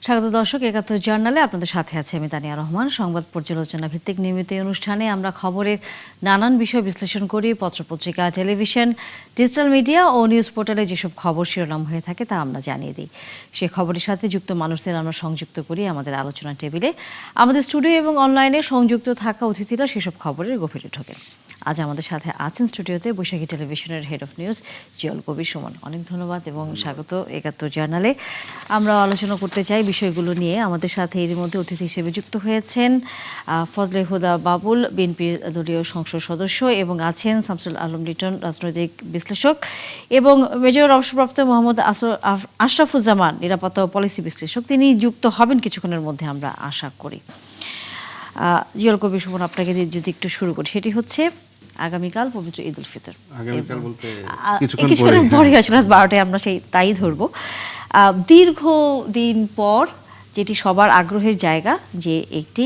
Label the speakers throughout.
Speaker 1: স্বাগত দর্শক, ৭১ জার্নালে আপনাদের সাথে আছে আমি তানিয়া রহমান। সংবাদ পর্যালোচনা ভিত্তিক নিয়মিত এই অনুষ্ঠানে আমরা খবরের নানান বিষয় বিশ্লেষণ করি। পত্রপত্রিকা, টেলিভিশন, ডিজিটাল মিডিয়া ও নিউজ পোর্টালে যেসব খবর শিরোনাম হয়ে থাকে তা আমরা জানিয়ে দিই। সেই খবরের সাথে যুক্ত মানুষদের আমরা সংযুক্ত করি আমাদের আলোচনা টেবিলে। আমাদের স্টুডিও এবং অনলাইনে সংযুক্ত থাকা অতিথিরা সেসব খবরের গভীরে ঢোকেন। আজ আমাদের সাথে আছেন স্টুডিওতে বৈশাখী টেলিভিশনের head of news জিয়ল Kabir Suman. অনেক ধন্যবাদ এবং স্বাগত ৭১ জার্নালে। আমরা আলোচনা করতে চাই বিষয়গুলো নিয়ে। আমাদের সাথে এর মধ্যে অতিথি হিসেবে যুক্ত হয়েছেন ফজলে হুদা বাবুল, বিএনপির দলীয় সংসদ সদস্য, এবং আছেন শামসুল আলম লিটন, রাজনৈতিক বিশ্লেষক, এবং মেজর অবসরপ্রাপ্ত মোহাম্মদ আশরাফুজ্জামান, নিরাপত্তা ও পলিসি বিশ্লেষক। তিনি যুক্ত হবেন কিছুক্ষণের মধ্যে আমরা আশা করি। জিয়ল কবির সুমন, আপনাকে যদি একটু শুরু করি, সেটি হচ্ছে আগামীকাল পবিত্র ঈদ উল ফিতর। কিছুক্ষণ পরে আসলে ১২টায় আমরা তাই ধরবো। দীর্ঘদিন পর যেটি সবার আগ্রহের জায়গা, যে একটি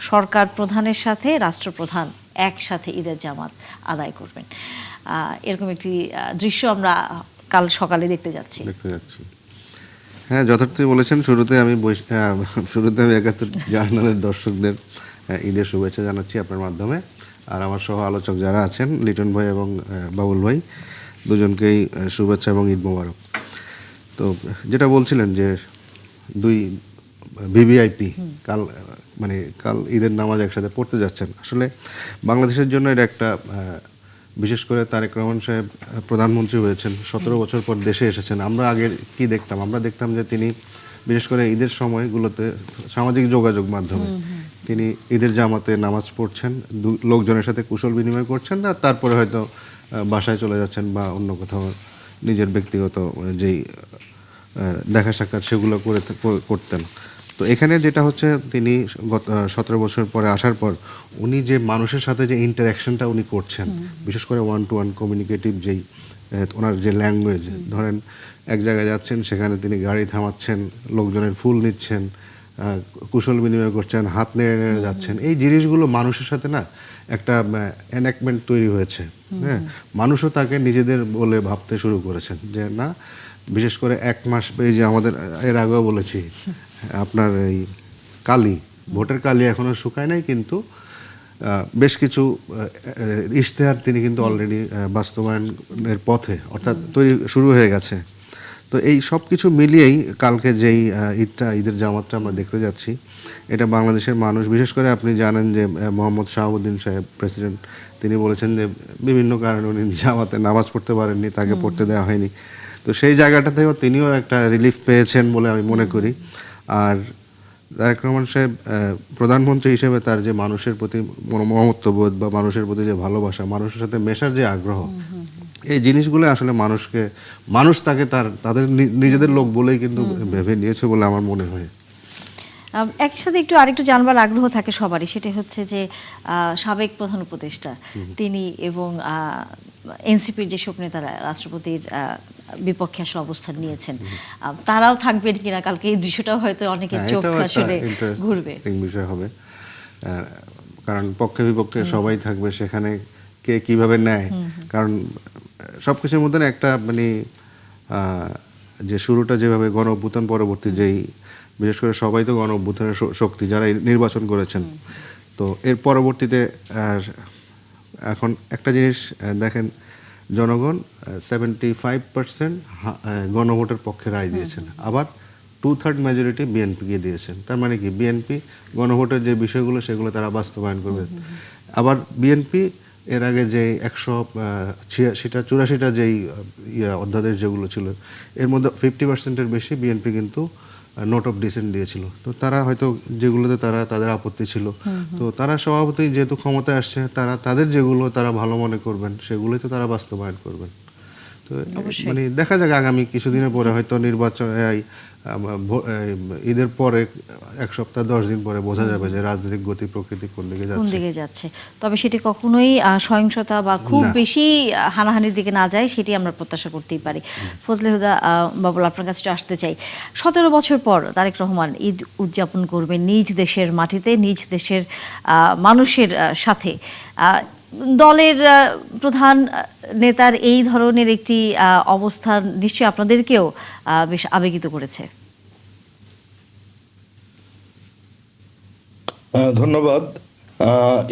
Speaker 1: সরকার প্রধানের সাথে রাষ্ট্রপ্রধান একসাথে ঈদের জামাত আদায় করবেন, এরকম একটি দৃশ্য আমরা কাল সকালে দেখতে যাচ্ছি।
Speaker 2: হ্যাঁ, যথার্থই বলেছেন। শুরুতে আমি ৭১ জার্নালের দর্শকদের ঈদের শুভেচ্ছা জানাচ্ছি আপনার মাধ্যমে। আর আমার সহ আলোচক যারা আছেন, লিটন ভাই এবং বাবুল ভাই, দুজনকেই শুভেচ্ছা এবং ঈদ মোবারক। তো যেটা বলছিলেন যে দুই ভিভিআইপি কাল ঈদের নামাজ একসাথে পড়তে যাচ্ছেন। আসলে বাংলাদেশের জন্য এটা একটা, বিশেষ করে তারেক রহমান সাহেব প্রধানমন্ত্রী হয়েছেন, ১৭ বছর পর দেশে এসেছেন। আমরা আগে কি দেখতাম? আমরা দেখতাম যে তিনি বিশেষ করে ঈদের সময়গুলোতে সামাজিক যোগাযোগ মাধ্যমে তিনি ঈদের জামাতে নামাজ পড়ছেন, লোকজনের সাথে কুশল বিনিময় করছেন, না তারপরে হয়তো বাসায় চলে যাচ্ছেন বা অন্য কোথাও নিজের ব্যক্তিগত যেই দেখা সাক্ষাৎ সেগুলো করতেন। তো এখানে যেটা হচ্ছে, তিনি গত ১৭ বছর পরে আসার পর উনি যে মানুষের সাথে যে ইন্টারাকশনটা উনি করছেন, বিশেষ করে ওয়ান টু ওয়ান কমিউনিকেটিভ যেই ওনার যে ল্যাঙ্গুয়েজ, ধরেন এক জায়গায় যাচ্ছেন, সেখানে তিনি গাড়ি থামাচ্ছেন, লোকজনের ফুল নিচ্ছেন, কুশল বিনিময় করছেন, হাত নেড়ে নেড়ে যাচ্ছেন। এই জিনিসগুলো মানুষের সাথে না একটা এনাকমেন্ট তৈরি হয়েছে। হ্যাঁ, মানুষও তাকে নিজেদের বলে ভাবতে শুরু করেছেন যে না, বিশেষ করে ১ মাস, এই যে আমাদের এর আগেও বলেছি, আপনার এই ভোটের কালি এখনো শুকায় নাই, কিন্তু বেশ কিছু ইশতেহার তিনি কিন্তু অলরেডি বাস্তবায়নের পথে, অর্থাৎ তৈরি শুরু হয়ে গেছে। তো এই সব কিছু মিলিয়েই কালকে যেই ঈদের জামাতটা আমরা দেখতে যাচ্ছি, এটা বাংলাদেশের মানুষ, বিশেষ করে আপনি জানেন যে মোহাম্মদ শাহাবুদ্দিন সাহেব প্রেসিডেন্ট, তিনি বলেছেন যে বিভিন্ন কারণে উনি জামাতে নামাজ পড়তে পারেননি, তাকে পড়তে দেওয়া হয়নি। তো সেই জায়গাটা থেকেও তিনিও একটা রিলিফ পেয়েছেন বলে আমি মনে করি। আর তারেক রহমান সাহেব প্রধানমন্ত্রী হিসেবে তার যে মানুষের প্রতি মমত্ববোধ বা মানুষের প্রতি যে ভালোবাসা, মানুষের সাথে মেশার যে আগ্রহ, এই জিনিসগুলো আসলে মানুষ তাকে তাদের নিজেদের লোক বলেই কিন্তু ভেবে নিয়েছে বলে আমার মনে হয়।
Speaker 1: একসাথে আরেকটু জানবার আগ্রহ থাকে সবারই, সেটা হচ্ছে যে সাবেক প্রধান উপদেষ্টা তিনি এবং এনসিপির যেসব নেতারা রাষ্ট্রপতির বিপক্ষে আসলে অবস্থান নিয়েছেন, তারাও থাকবেন কিনা কালকে, এই দৃশ্যটাও হয়তো অনেকের চোখ আসলে ঘুরবে,
Speaker 2: বিষয় হবে। কারণ পক্ষে বিপক্ষে সবাই থাকবে সেখানে, কে কিভাবে নেয়। কারণ সবকিছুর মধ্যে একটা যে শুরুটা যেভাবে গণ অভ্যুত্থান পরবর্তী যেই, বিশেষ করে সবাই তো গণ অভ্যুত্থানের শক্তি যারা নির্বাচন করেছেন, তো এর পরবর্তীতে এখন একটা জিনিস দেখেন, জনগণ 75% গণভোটের পক্ষে রায় দিয়েছেন, আবার 2/3 মেজরিটি বিএনপিকে দিয়েছেন। তার মানে কি, বিএনপি গণভোটের যে বিষয়গুলো সেগুলো তারা বাস্তবায়ন করবে। আবার বিএনপি এর আগে যে 184টা যেই অধ্যাদেশ যেগুলো ছিল, এর মধ্যে 50%-এর বেশি বিএনপি কিন্তু নোট অফ ডিসেন্ট দিয়েছিল। তো তারা হয়তো যেগুলোতে তাদের আপত্তি ছিল, তো তারা স্বভাবতই যেহেতু ক্ষমতায় আসছে, তাদের যেগুলো তারা ভালো মনে করবেন সেগুলোই তো তারা বাস্তবায়ন করবেন। তো দেখা যাক আগামী কিছুদিনের পরে, হয়তো নির্বাচন ঈদের পরে 1 সপ্তাহ 10 দিন পরে বোঝা যাবে যে রাজনৈতিক গতি প্রকৃতি কোন দিকে যাচ্ছে।
Speaker 1: তবে সেটি কখনোই সহিংসতা বা খুব বেশি হানাহানির দিকে না যায়, সেটি আমরা প্রত্যাশা করতেই পারি। ফজলে হুদা বাবুল, আপনার কাছে আসতে চাই। 17 বছর পর তারেক রহমান ঈদ উদযাপন করবেন নিজ দেশের মাটিতে, নিজ দেশের মানুষের সাথে। দলের প্রধান নেতার এই ধরনের একটি অবস্থান নিশ্চয়ই আপনাদেরকেও বেশ আবেগিত করেছে।
Speaker 3: ধন্যবাদ।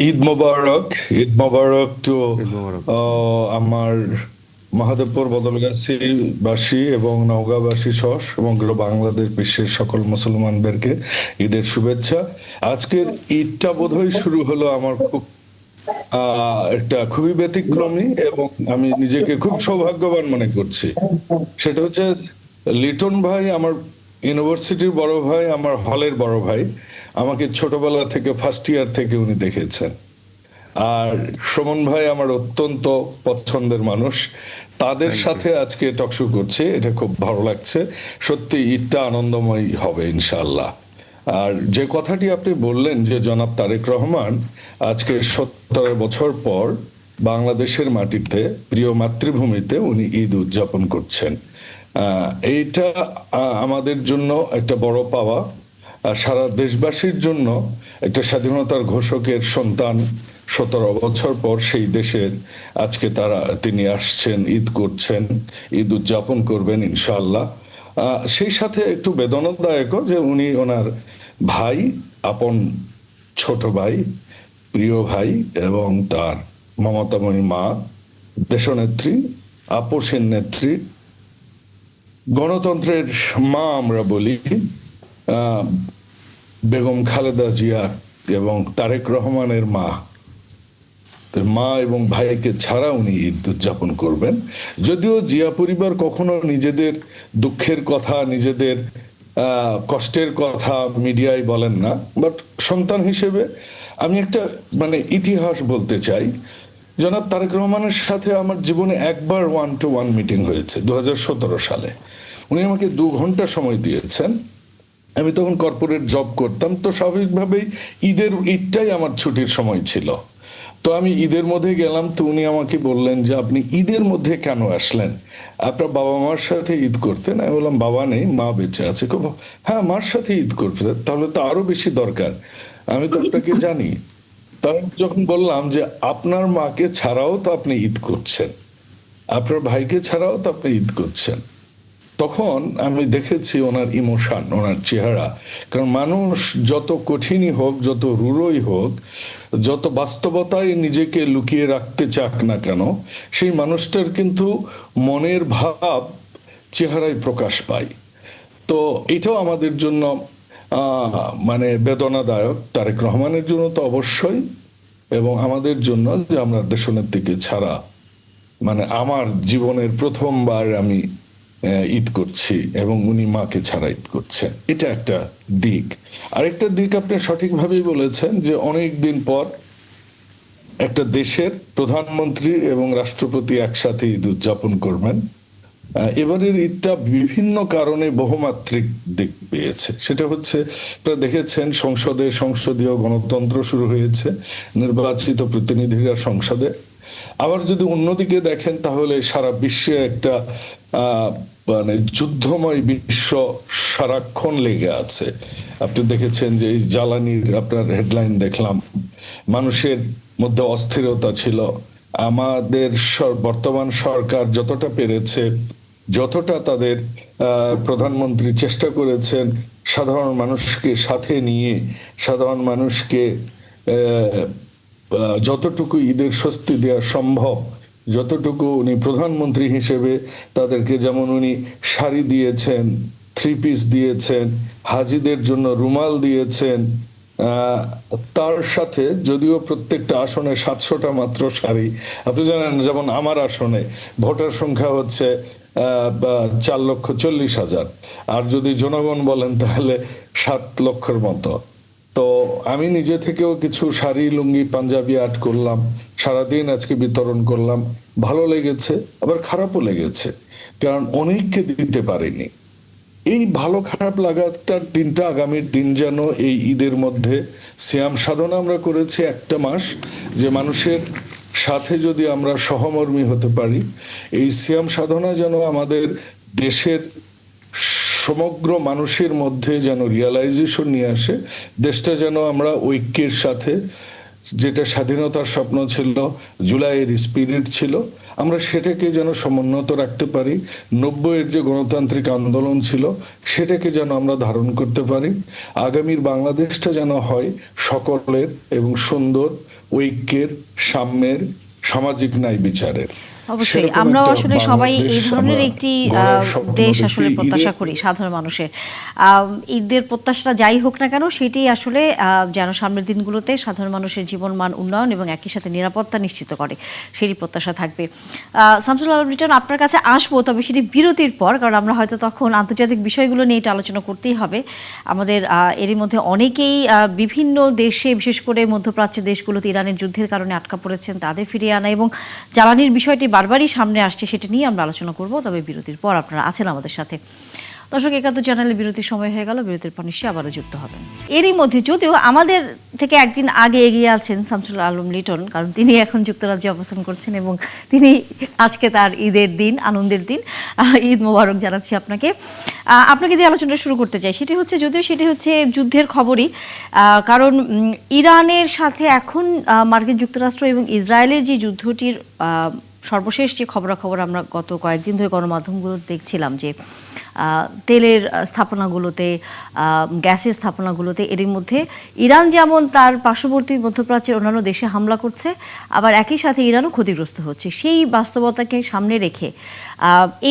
Speaker 3: ঈদ মোবারক। ঈদ মোবারক টু
Speaker 2: ঈদ মোবারক।
Speaker 3: আমার মহাদেবপুর বদলগাছি বাসী এবং নওগাঁবাসী সহ সমগ্র বাংলাদেশ বিশ্বের সকল মুসলমানদেরকে ঈদের শুভেচ্ছা। আজকের ঈদটা বোধহয় শুরু হলো আমার খুব একটা খুবই ব্যতিক্রমী, এবং আমি নিজেকে খুব সৌভাগ্যবান মনে করছি। সেটা হচ্ছে লিটন ভাই আমার ইউনিভার্সিটির বড় ভাই, আমার হলের বড় ভাই। আমাকে ছোটবেলা থেকে ফার্স্ট ইয়ার থেকে উনি দেখেছেন। আর সুমন ভাই আমার অত্যন্ত পছন্দের মানুষ। তাদের
Speaker 2: Thank you.
Speaker 3: সাথে আজকে টকশো করছি, এটা খুব ভালো লাগছে। সত্যি ঈদটা আনন্দময় হবে ইনশাআল্লাহ। আর যে কথাটি আপনি বললেন যে জনাব তারেক রহমান আজকে 70 বছর পর বাংলাদেশের মাটিতে, প্রিয় মাতৃভূমিতে উনি ঈদ উদযাপন করছেন, এইটা আমাদের জন্য একটা বড় পাওয়া। আর সারা দেশবাসীর জন্য একটা স্বাধীনতার ঘোষকের সন্তান 17 বছর পর সেই দেশের আজকে তিনি আসছেন, ঈদ করছেন, ঈদ উদযাপন করবেন ইনশাআল্লাহ। সেই সাথে একটু বেদনাদায়ক যে উনি ওনার ভাই, আপন ছোট ভাই, প্রিয় ভাই এবং তার মমতাময়ী মা, দেশনেত্রী, আপোষের নেত্রী, গণতন্ত্রের মা আমরা বলি, বেগম খালেদা জিয়া এবং তারেক রহমানের মা এবং ভাইকে ছাড়া উনি ঈদ উদযাপন করবেন। যদিও জিয়া পরিবার কখনো নিজেদের দুঃখের কথা, নিজেদের কষ্টের কথা মিডিয়ায় বলেন না, বাট সন্তান হিসেবে আমি একটা ইতিহাস বলতে চাই। জনাব তারেক রহমানের সাথে আমার জীবনে একবার 1-to-1 মিটিং হয়েছে 2017 সালে। উনি আমাকে 2 ঘন্টা সময় দিয়েছেন। আমি তখন কর্পোরেট জব করতাম, তো স্বাভাবিকভাবেই ঈদটাই আমার ছুটির সময় ছিল। তো আমি ঈদের মধ্যে গেলাম, তো উনি আমাকে বললেন যে আপনি ঈদের মধ্যে কেন আসলেন, আপনার বাবা মার সাথে ঈদ করতেন? আমি বললাম বাবা নেই, মা বেঁচে আছে। হ্যাঁ, মার সাথে ঈদ করতে, তাহলে তো আরো বেশি দরকার, আমি তো আপনাকে জানি। তারপর যখন বললাম যে আপনার মাকে ছাড়াও তো আপনি ঈদ করছেন, আপনার ভাইকে ছাড়াও তো আপনি ঈদ করছেন, তখন আমি দেখেছি ওনার ইমোশন, ওনার চেহারা। কারণ মানুষ যত কঠিনই হোক, যত রূঢ়ই হোক, যত বাস্তবতায় নিজেকে লুকিয়ে রাখতে চাক না কেন, সেই মানুষটার কিন্তু মনের ভাব চেহারায় প্রকাশ পায়। তো এটাও আমাদের জন্য বেদনাদায়ক, তারেক রহমানের জন্য তো অবশ্যই, এবং আমাদের জন্য যে আমরা দেশনেত্রীকে ছাড়া, আমার জীবনের প্রথমবার আমি ঈদ করছি এবং উনি মাকে ছাড়া ঈদ করছেন, এটা একটা দিক। আরেকটা দিক আপনি সঠিকভাবেই বলেছেন যে অনেক দিন পর একটা দেশের প্রধানমন্ত্রী এবং রাষ্ট্রপতি একসাথে ঈদ উদযাপন করবেন। এবারের ঈদটা বিভিন্ন কারণে বহুমাত্রিক দিক পেয়েছে। সেটা হচ্ছে, আপনারা দেখেছেন সংসদীয় গণতন্ত্র শুরু হয়েছে, নির্বাচিত প্রতিনিধিরা সংসদে। আবার যদি অন্যদিকে দেখেন তাহলে সারা বিশ্বে একটা যুদ্ধময় বিশ্ব সারাক্ষণ লেগে আছে। আপনি দেখেছেন যে এই জ্বালানির আপনার হেডলাইন দেখলাম, মানুষের মধ্যে অস্থিরতা ছিল। আমাদের বর্তমান সরকার যতটা পেরেছে, যতটা তাদের প্রধানমন্ত্রী চেষ্টা করেছেন সাধারণ মানুষকে সাথে নিয়ে, সাধারণ মানুষকে যতটুকু ঈদের স্বস্তি দেওয়া সম্ভব, যতটুকু উনি প্রধানমন্ত্রী হিসেবে তাদেরকে, যেমন উনি শাড়ি দিয়েছেন, 3 পিস দিয়েছেন, হাজিদের জন্য রুমাল দিয়েছেন, তার সাথে যদিও প্রত্যেকটা আসনে 700টা মাত্র শাড়ি। আপনি জানেন যেমন আমার আসনে ভোটার সংখ্যা হচ্ছে 4,40,000, আর যদি জনগণ বলেন তাহলে 7 লক্ষের মতো। তো আমি নিজে থেকেও কিছু শাড়ি, লুঙ্গি, পাঞ্জাবি আর্ট করলাম, সারাদিন আজকে বিতরণ করলাম। ভালো লেগেছে, আবার খারাপও লেগেছে, কারণ অনেককে দিতে পারিনি। এই ভালো খারাপ লাগাটার দিনটা, আগামীর দিন যেন এই ঈদের মধ্যে সিয়াম সাধনা আমরা করেছি 1টা মাস, যে মানুষের সাথে যদি আমরা সহমর্মী হতে পারি, এই সিয়াম সাধনা যেন আমাদের দেশের সমগ্র মানুষের মধ্যে যেন রিয়ালাইজেশন নিয়ে আসে, দেশটা যেন আমরা ঐক্যের সাথে, যেটা স্বাধীনতার স্বপ্ন ছিল, জুলাইয়ের স্পিরিট ছিল, আমরা সেটাকে যেন সমুন্নত রাখতে পারি। 90-এর যে গণতান্ত্রিক আন্দোলন ছিল সেটাকে যেন আমরা ধারণ করতে পারি। আগামীর বাংলাদেশটা যেন হয় সকলের এবং সুন্দর, ঐক্যের, সাম্যের, সামাজিক ন্যায় বিচারের।
Speaker 1: অবশ্যই
Speaker 3: সেরকম
Speaker 1: আমরাও
Speaker 3: একটা
Speaker 1: আসলে সবাই এই
Speaker 3: বাংলাদেশ
Speaker 1: ধরনের
Speaker 3: আমরা
Speaker 1: একটি
Speaker 3: গড়ার স্বপ্ন
Speaker 1: দেশ
Speaker 3: দেখি।
Speaker 1: আসলে প্রত্যাশা করি সাধারণ মানুষের। ঈদের প্রত্যাশাটা যাই হোক না কেন, সেটি আসলে যেন সামনের দিনগুলোতে সাধারণ মানুষের জীবনমান উন্নয়ন এবং একই সাথে নিরাপত্তা নিশ্চিত করে, সেটি প্রত্যাশা থাকবে। শামসুল আলম লিটন, আপনার কাছে আসবো, তবে সেটি বিরতির পর, কারণ আমরা হয়তো তখন আন্তর্জাতিক বিষয়গুলো নিয়ে এটা আলোচনা করতেই হবে আমাদের। এরই মধ্যে অনেকেই বিভিন্ন দেশে, বিশেষ করে মধ্যপ্রাচ্যের দেশগুলোতে ইরানের যুদ্ধের কারণে আটকা পড়েছেন, তাদের ফিরিয়ে আনা এবং জ্বালানির বিষয়টি বারবারই সামনে আসছে, সেটা নিয়ে আমরা আলোচনা করব। তবে বিরতির পর আপনারা আছেন আমাদের সাথে। দর্শক, ৭১ চ্যানেলে বিরতির সময় হয়ে গেল, বিরতির পর নিশ্চয়ই আবারও যুক্ত হবেন। এরই মধ্যে যদিও আমাদের থেকে একদিন আগে এগিয়ে আছেন শামসুল আলম লিটন, কারণ তিনি এখন যুক্তরাজ্যে অবস্থান করছেন এবং তিনি আজকে তার ঈদের দিন, আনন্দের দিন। ঈদ মোবারক জানাচ্ছি আপনাকে। আপনাকে দিয়ে আলোচনাটা শুরু করতে চাই, সেটি হচ্ছে, যদিও সেটি হচ্ছে যুদ্ধের খবরই, কারণ ইরানের সাথে এখন মার্কিন যুক্তরাষ্ট্র এবং ইসরায়েলের যে যুদ্ধটির সর্বশেষ যে খবরাখবর আমরা গত কয়েকদিন ধরে গণমাধ্যমগুলো দেখছিলাম, যে তেলের স্থাপনাগুলোতে, গ্যাসের স্থাপনাগুলোতে, এরই মধ্যে ইরান যেমন তার পার্শ্ববর্তী মধ্যপ্রাচ্যের অন্যান্য দেশে হামলা করছে, আবার একই সাথে ইরানও ক্ষতিগ্রস্ত হচ্ছে। সেই বাস্তবতাকে সামনে রেখে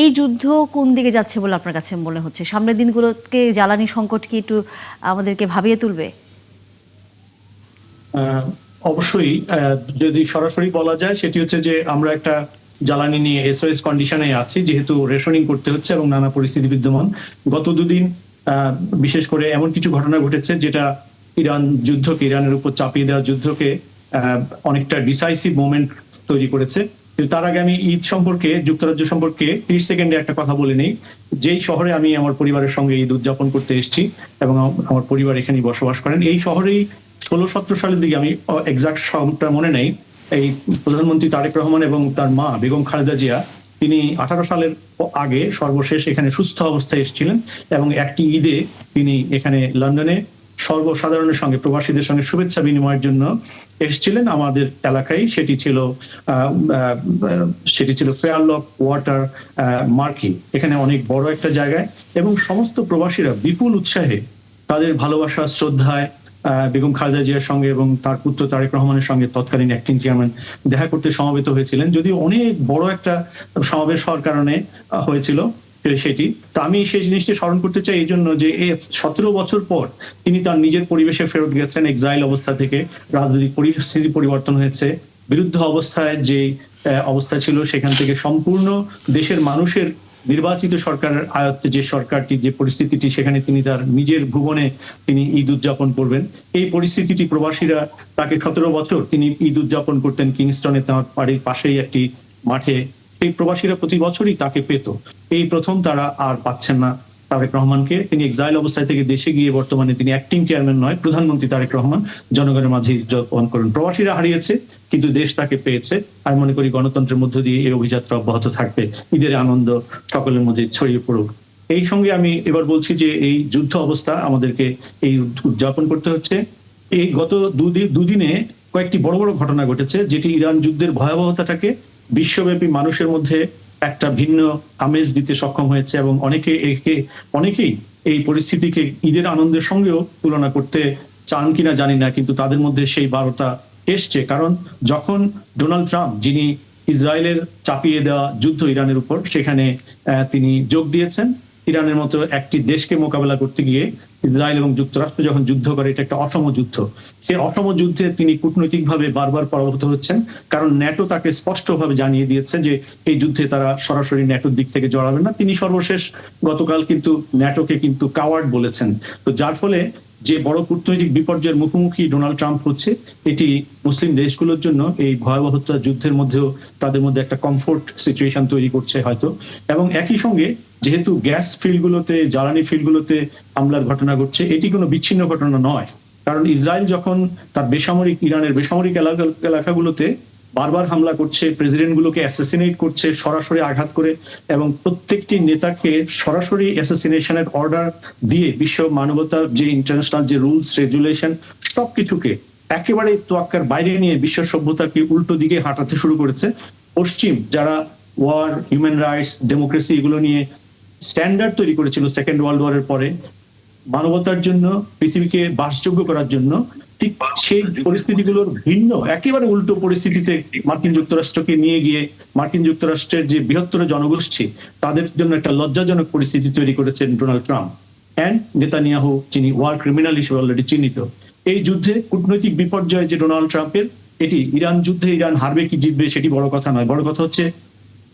Speaker 1: এই যুদ্ধ কোন দিকে যাচ্ছে বলে আপনার কাছে মনে হচ্ছে? সামনের দিনগুলোকে জ্বালানি সংকট কি একটু আমাদেরকে ভাবিয়ে তুলবে?
Speaker 4: অবশ্যই, যদি সরাসরি বলা যায় সেটি হচ্ছে যে আমরা একটা জ্বালানি নিয়ে এসওএস কন্ডিশনে আছি, যেহেতু রেশনিং করতে হচ্ছে এবং নানা পরিস্থিতি বিদ্যমান। গত দুদিন বিশেষ করে এমন কিছু ঘটনা ঘটেছে যেটা ইরানের উপর চাপিয়ে দেওয়া যুদ্ধকে অনেকটা ডিসাইসিভ মোমেন্ট তৈরি করেছে। কিন্তু তার আগে আমি ঈদ সম্পর্কে, যুক্তরাজ্য সম্পর্কে 30 সেকেন্ডে একটা কথা বলে নেই। যেই শহরে আমি আমার পরিবারের সঙ্গে ঈদ উদযাপন করতে এসেছি এবং আমার পরিবার এখানেই বসবাস করেন, এই শহরেই 16-17 সালের দিকে, আমি এক্সাক্ট সবটা মনে নেই, এই প্রধানমন্ত্রী তারেক রহমান এবং তার মা বেগম খালেদা জিয়া, তিনি 18 সালের আগে সর্বশেষ এখানে সুস্থ অবস্থায় এসেছিলেন এবং একটি ঈদে তিনি এখানে লন্ডনে সর্বসাধারণের সঙ্গে, প্রবাসীদের সঙ্গে শুভেচ্ছা বিনিময়ের জন্য এসেছিলেন আমাদের এলাকায়। সেটি ছিল ফেয়ারলক ওয়াটার মার্কি, এখানে অনেক বড় একটা জায়গায়, এবং সমস্ত প্রবাসীরা বিপুল উৎসাহে তাদের ভালোবাসা, শ্রদ্ধায় বেগম খালেদা জিয়ার সঙ্গে এবং তার পুত্র তারেক রহমানের সঙ্গে তৎকালীন অ্যাক্টিং চেয়ারম্যান দেখা করতে সমবেত হয়েছিলেন। যদিও অনেক বড় একটা সমাবেশ হওয়ার কারণে হয়েছিল সেটি। তো আমি সেই জিনিসটি স্মরণ করতে চাই এই জন্য যে এই 17 বছর পর তিনি তার নিজের পরিবেশে ফেরত গেছেন, এক্সাইল অবস্থা থেকে। রাজনৈতিক পরিস্থিতি পরিবর্তন হয়েছে, বিরুদ্ধ অবস্থায় যে অবস্থা ছিল সেখান থেকে সম্পূর্ণ দেশের মানুষের নির্বাচিত সরকারের আয়ত্তে যে সরকারটি, যে পরিস্থিতিটি, সেখানে তিনি তার নিজের ভুবনে তিনি ঈদ উদযাপন করবেন। এই পরিস্থিতিটি প্রবাসীরা তাকে 17 বছর তিনি ঈদ উদযাপন করতেন কিংস্টনে, তার বাড়ির পাশেই একটি মাঠে। এই প্রবাসীরা প্রতি বছরই তাকে পেত। এই প্রথম তারা আর পাচ্ছেন না তারেক রহমানকে। তিনি এক্সাইল অবস্থায় থেকে দেশে গিয়ে বর্তমানে তিনি অ্যাক্টিং চেয়ারম্যান নয়, প্রধানমন্ত্রী তারেক রহমান জনগণের মাঝে উদযাপন করেন। প্রবাসীরা হারিয়েছে কিন্তু দেশ তাকে পেয়েছে। আমি মনে করি গণতন্ত্রের মধ্য দিয়ে এই অভিযাত্রা অব্যাহত থাকবে। ঈদের আনন্দ সকলের মধ্যে ছড়িয়ে পড়ুক। এই সঙ্গে আমি এবার বলছি যে এই যুদ্ধ অবস্থা আমাদেরকে এই উদযাপন করতে হচ্ছে। এই গত দুদিনে কয়েকটি বড় বড় ঘটনা ঘটেছে, যেটি ইরান যুদ্ধের ভয়াবহতাটাকে বিশ্বব্যাপী মানুষের মধ্যে একটা ভিন্ন আমেজ দিতে সক্ষম হয়েছে এবং অনেকেই এই পরিস্থিতিকে ঈদের আনন্দের সঙ্গেও তুলনা করতে চান কিনা জানি না, কিন্তু তাদের মধ্যে সেই বারতা এসছে। কারণ যখন ডোনাল্ড ট্রাম্প, যিনি ইসরায়েলের চাপিয়ে দেওয়া যুদ্ধ ইরানের উপর, সেখানে তিনি যোগ দিয়েছেন, ইরানের মতো একটি দেশকে মোকাবেলা করতে গিয়ে ইসরায়েল এবং যুক্তরাষ্ট্র যখন যুদ্ধ করে, এটা একটা অসম যুদ্ধ। সেই অসম যুদ্ধে তিনি কূটনৈতিকভাবে বারবার পরাভূত হচ্ছেন, কারণ ন্যাটো তাকে স্পষ্টভাবে জানিয়ে দিয়েছে যে এই যুদ্ধে তারা সরাসরি ন্যাটোর দিক থেকে জড়াবেন না। তিনি সর্বশেষ গতকাল কিন্তু ন্যাটোকে কিন্তু কাওয়ার্ড বলেছেন। তো যার ফলে যে বড় কূটনৈতিক বিপর্যয়ের মুখোমুখি ডোনাল্ড ট্রাম্প হচ্ছে, এটি মুসলিম দেশগুলোর জন্য এই ভয়াবহতা যুদ্ধের মধ্যেও তাদের মধ্যে একটা কমফোর্ট সিচুয়েশন তৈরি করছে হয়তো। এবং একই সঙ্গে যেহেতু গ্যাস ফিল্ডগুলোতে, জ্বালানি ফিল্ডগুলোতে হামলার ঘটনা ঘটছে, এটি কোনো বিচ্ছিন্ন ঘটনা নয়। কারণ ইসরায়েল যখন তার ইরানের বেসামরিক এলাকাগুলোতে বারবার হামলা করছে, প্রেসিডেন্টগুলোকে অ্যাসাসিনেট করছে সরাসরি আঘাত করে, এবং প্রত্যেকটি নেতাকে সরাসরি অ্যাসাসিনেশনের অর্ডার দিয়ে বিশ্ব মানবতার যে ইন্টারন্যাশনাল যে রুলস রেগুলেশন সবকিছুকে একেবারে তোয়াক্কার বাইরে নিয়ে বিশ্ব সভ্যতাকে উল্টো দিকে হাঁটাতে শুরু করেছে। পশ্চিম যারা ওয়ার, হিউম্যান রাইটস, ডেমোক্রেসি এগুলো নিয়ে স্ট্যান্ডার্ড তৈরি করেছিল সেকেন্ড ওয়ার্ল্ড ওয়ারের পরে মানবতার জন্য, পৃথিবীকে বাসযোগ্য করার জন্য, ঠিক সেই পরিস্থিতিগুলোর ভিন্ন একেবারে উল্টো পরিস্থিতিতে মার্কিন যুক্তরাষ্ট্রকে নিয়ে গিয়ে মার্কিন যুক্তরাষ্ট্রের যে বৃহত্তর জনগোষ্ঠী তাদের জন্য একটা লজ্জাজনক পরিস্থিতি তৈরি করেছেন ডোনাল্ড ট্রাম্প অ্যান্ড নেতানিয়াহু, যিনি ওয়ার ক্রিমিনাল হিসেবে অলরেডি চিহ্নিত। এই যুদ্ধে কূটনৈতিক বিপর্যয় যে ডোনাল্ড ট্রাম্পের, এটি ইরান যুদ্ধে ইরান হারবে কি জিতবে সেটি বড় কথা নয়। বড় কথা হচ্ছে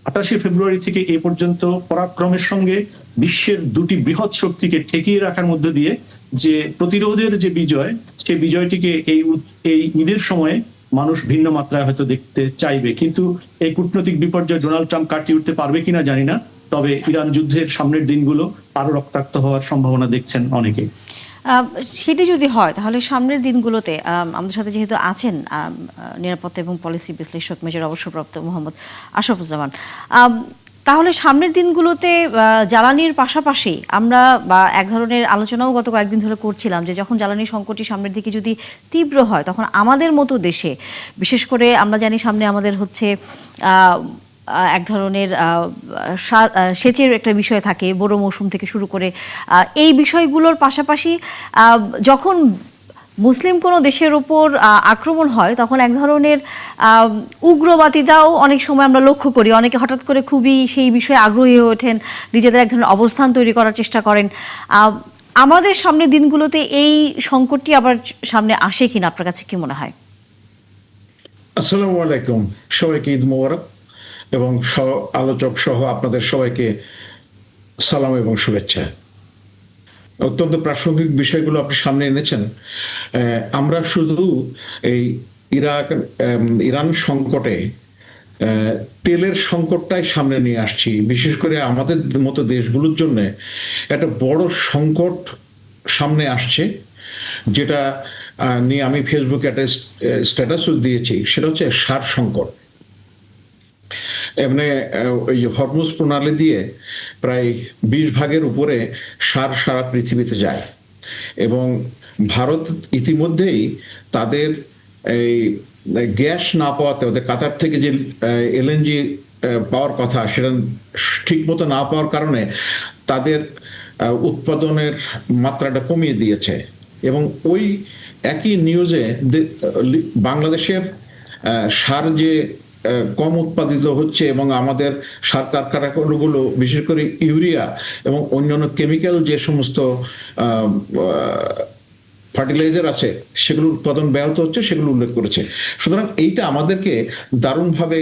Speaker 4: 28শে ফেব্রুয়ারি থেকে এ পর্যন্ত পরাক্রমের সঙ্গে বিশ্বের দুটি বৃহৎ শক্তিকে ঠেকিয়ে রাখার মধ্য দিয়ে যে প্রতিরোধের যে বিজয়, সেই বিজয়টিকে এই ঈদের সময়ে মানুষ ভিন্ন মাত্রায় হয়তো দেখতে চাইবে। কিন্তু এই কূটনৈতিক বিপর্যয় ডোনাল্ড ট্রাম্প কাটিয়ে উঠতে পারবে কিনা জানি না, তবে ইরান যুদ্ধের সামনের দিনগুলো আরো রক্তাক্ত হওয়ার সম্ভাবনা দেখছেন অনেকে।
Speaker 1: সেটি যদি হয় তাহলে সামনের দিনগুলোতে আমাদের সাথে যেহেতু আছেন নিরাপত্তা এবং পলিসি বিশ্লেষক মেজর অবসরপ্রাপ্ত মোহাম্মদ আশরাফুজ্জামান, তাহলে সামনের দিনগুলোতে জ্বালানির পাশাপাশি আমরা বা এক ধরনের আলোচনাও গত কয়েকদিন ধরে করছিলাম যে যখন জ্বালানি সংকটটি সামনের দিকে যদি তীব্র হয় তখন আমাদের মতো দেশে, বিশেষ করে আমরা জানি সামনে আমাদের হচ্ছে এক ধরনের সেচের একটা বিষয় থাকে, বড় মৌসুম থেকে শুরু করে এই বিষয়গুলোর পাশাপাশি যখন মুসলিম কোনো দেশের উপর আক্রমণ হয় তখন এক ধরনের উগ্রবাদিতাও অনেক সময় আমরা লক্ষ্য করি। অনেকে হঠাৎ করে খুবই সেই বিষয়ে আগ্রহী হয়ে ওঠেন, নিজেদের এক ধরনের অবস্থান তৈরি করার চেষ্টা করেন। আমাদের সামনের দিনগুলোতে এই সংকটটি আবার সামনে আসে কিনা আপনার কাছে কি মনে হয়?
Speaker 5: আসসালামু আলাইকুম, সবাইকে ঈদ মোবারক এবং আলোচক সহ আপনাদের সবাইকে সালাম এবং শুভেচ্ছা। অত্যন্ত প্রাসঙ্গিক বিষয়গুলো আপনি সামনে এনেছেন। আমরা শুধু এই ইরান সংকটে তেলের সংকটটাই সামনে নিয়ে আসছি। বিশেষ করে আমাদের মতো দেশগুলোর জন্য একটা বড় সংকট সামনে আসছে, যেটা নিয়ে আমি ফেসবুকে একটা স্ট্যাটাসও দিয়েছি। সেটা হচ্ছে সার সংকট। এমনি ওই হরমুজ প্রণালী দিয়ে প্রায় 20 ভাগের উপরে সার সারা পৃথিবীতে যায় এবং ভারত ইতিমধ্যেই তাদের এই গ্যাস না পাওয়াতে, ওদের কাতার থেকে যে এলএনজি পাওয়ার কথা সেটা ঠিক মতো না পাওয়ার কারণে তাদের উৎপাদনের মাত্রাটা কমিয়ে দিয়েছে। এবং ওই একই নিউজে বাংলাদেশের সার যে কম উৎপাদিত হচ্ছে এবং আমাদের সার কারখানাগুলো বিশেষ করে ইউরিয়া এবং অন্যান্য কেমিক্যাল যে সমস্ত ফার্টিলাইজার আছে সেগুলোর উৎপাদন ব্যাহত হচ্ছে, সেগুলো উল্লেখ করেছে। সুতরাং এইটা আমাদেরকে দারুণভাবে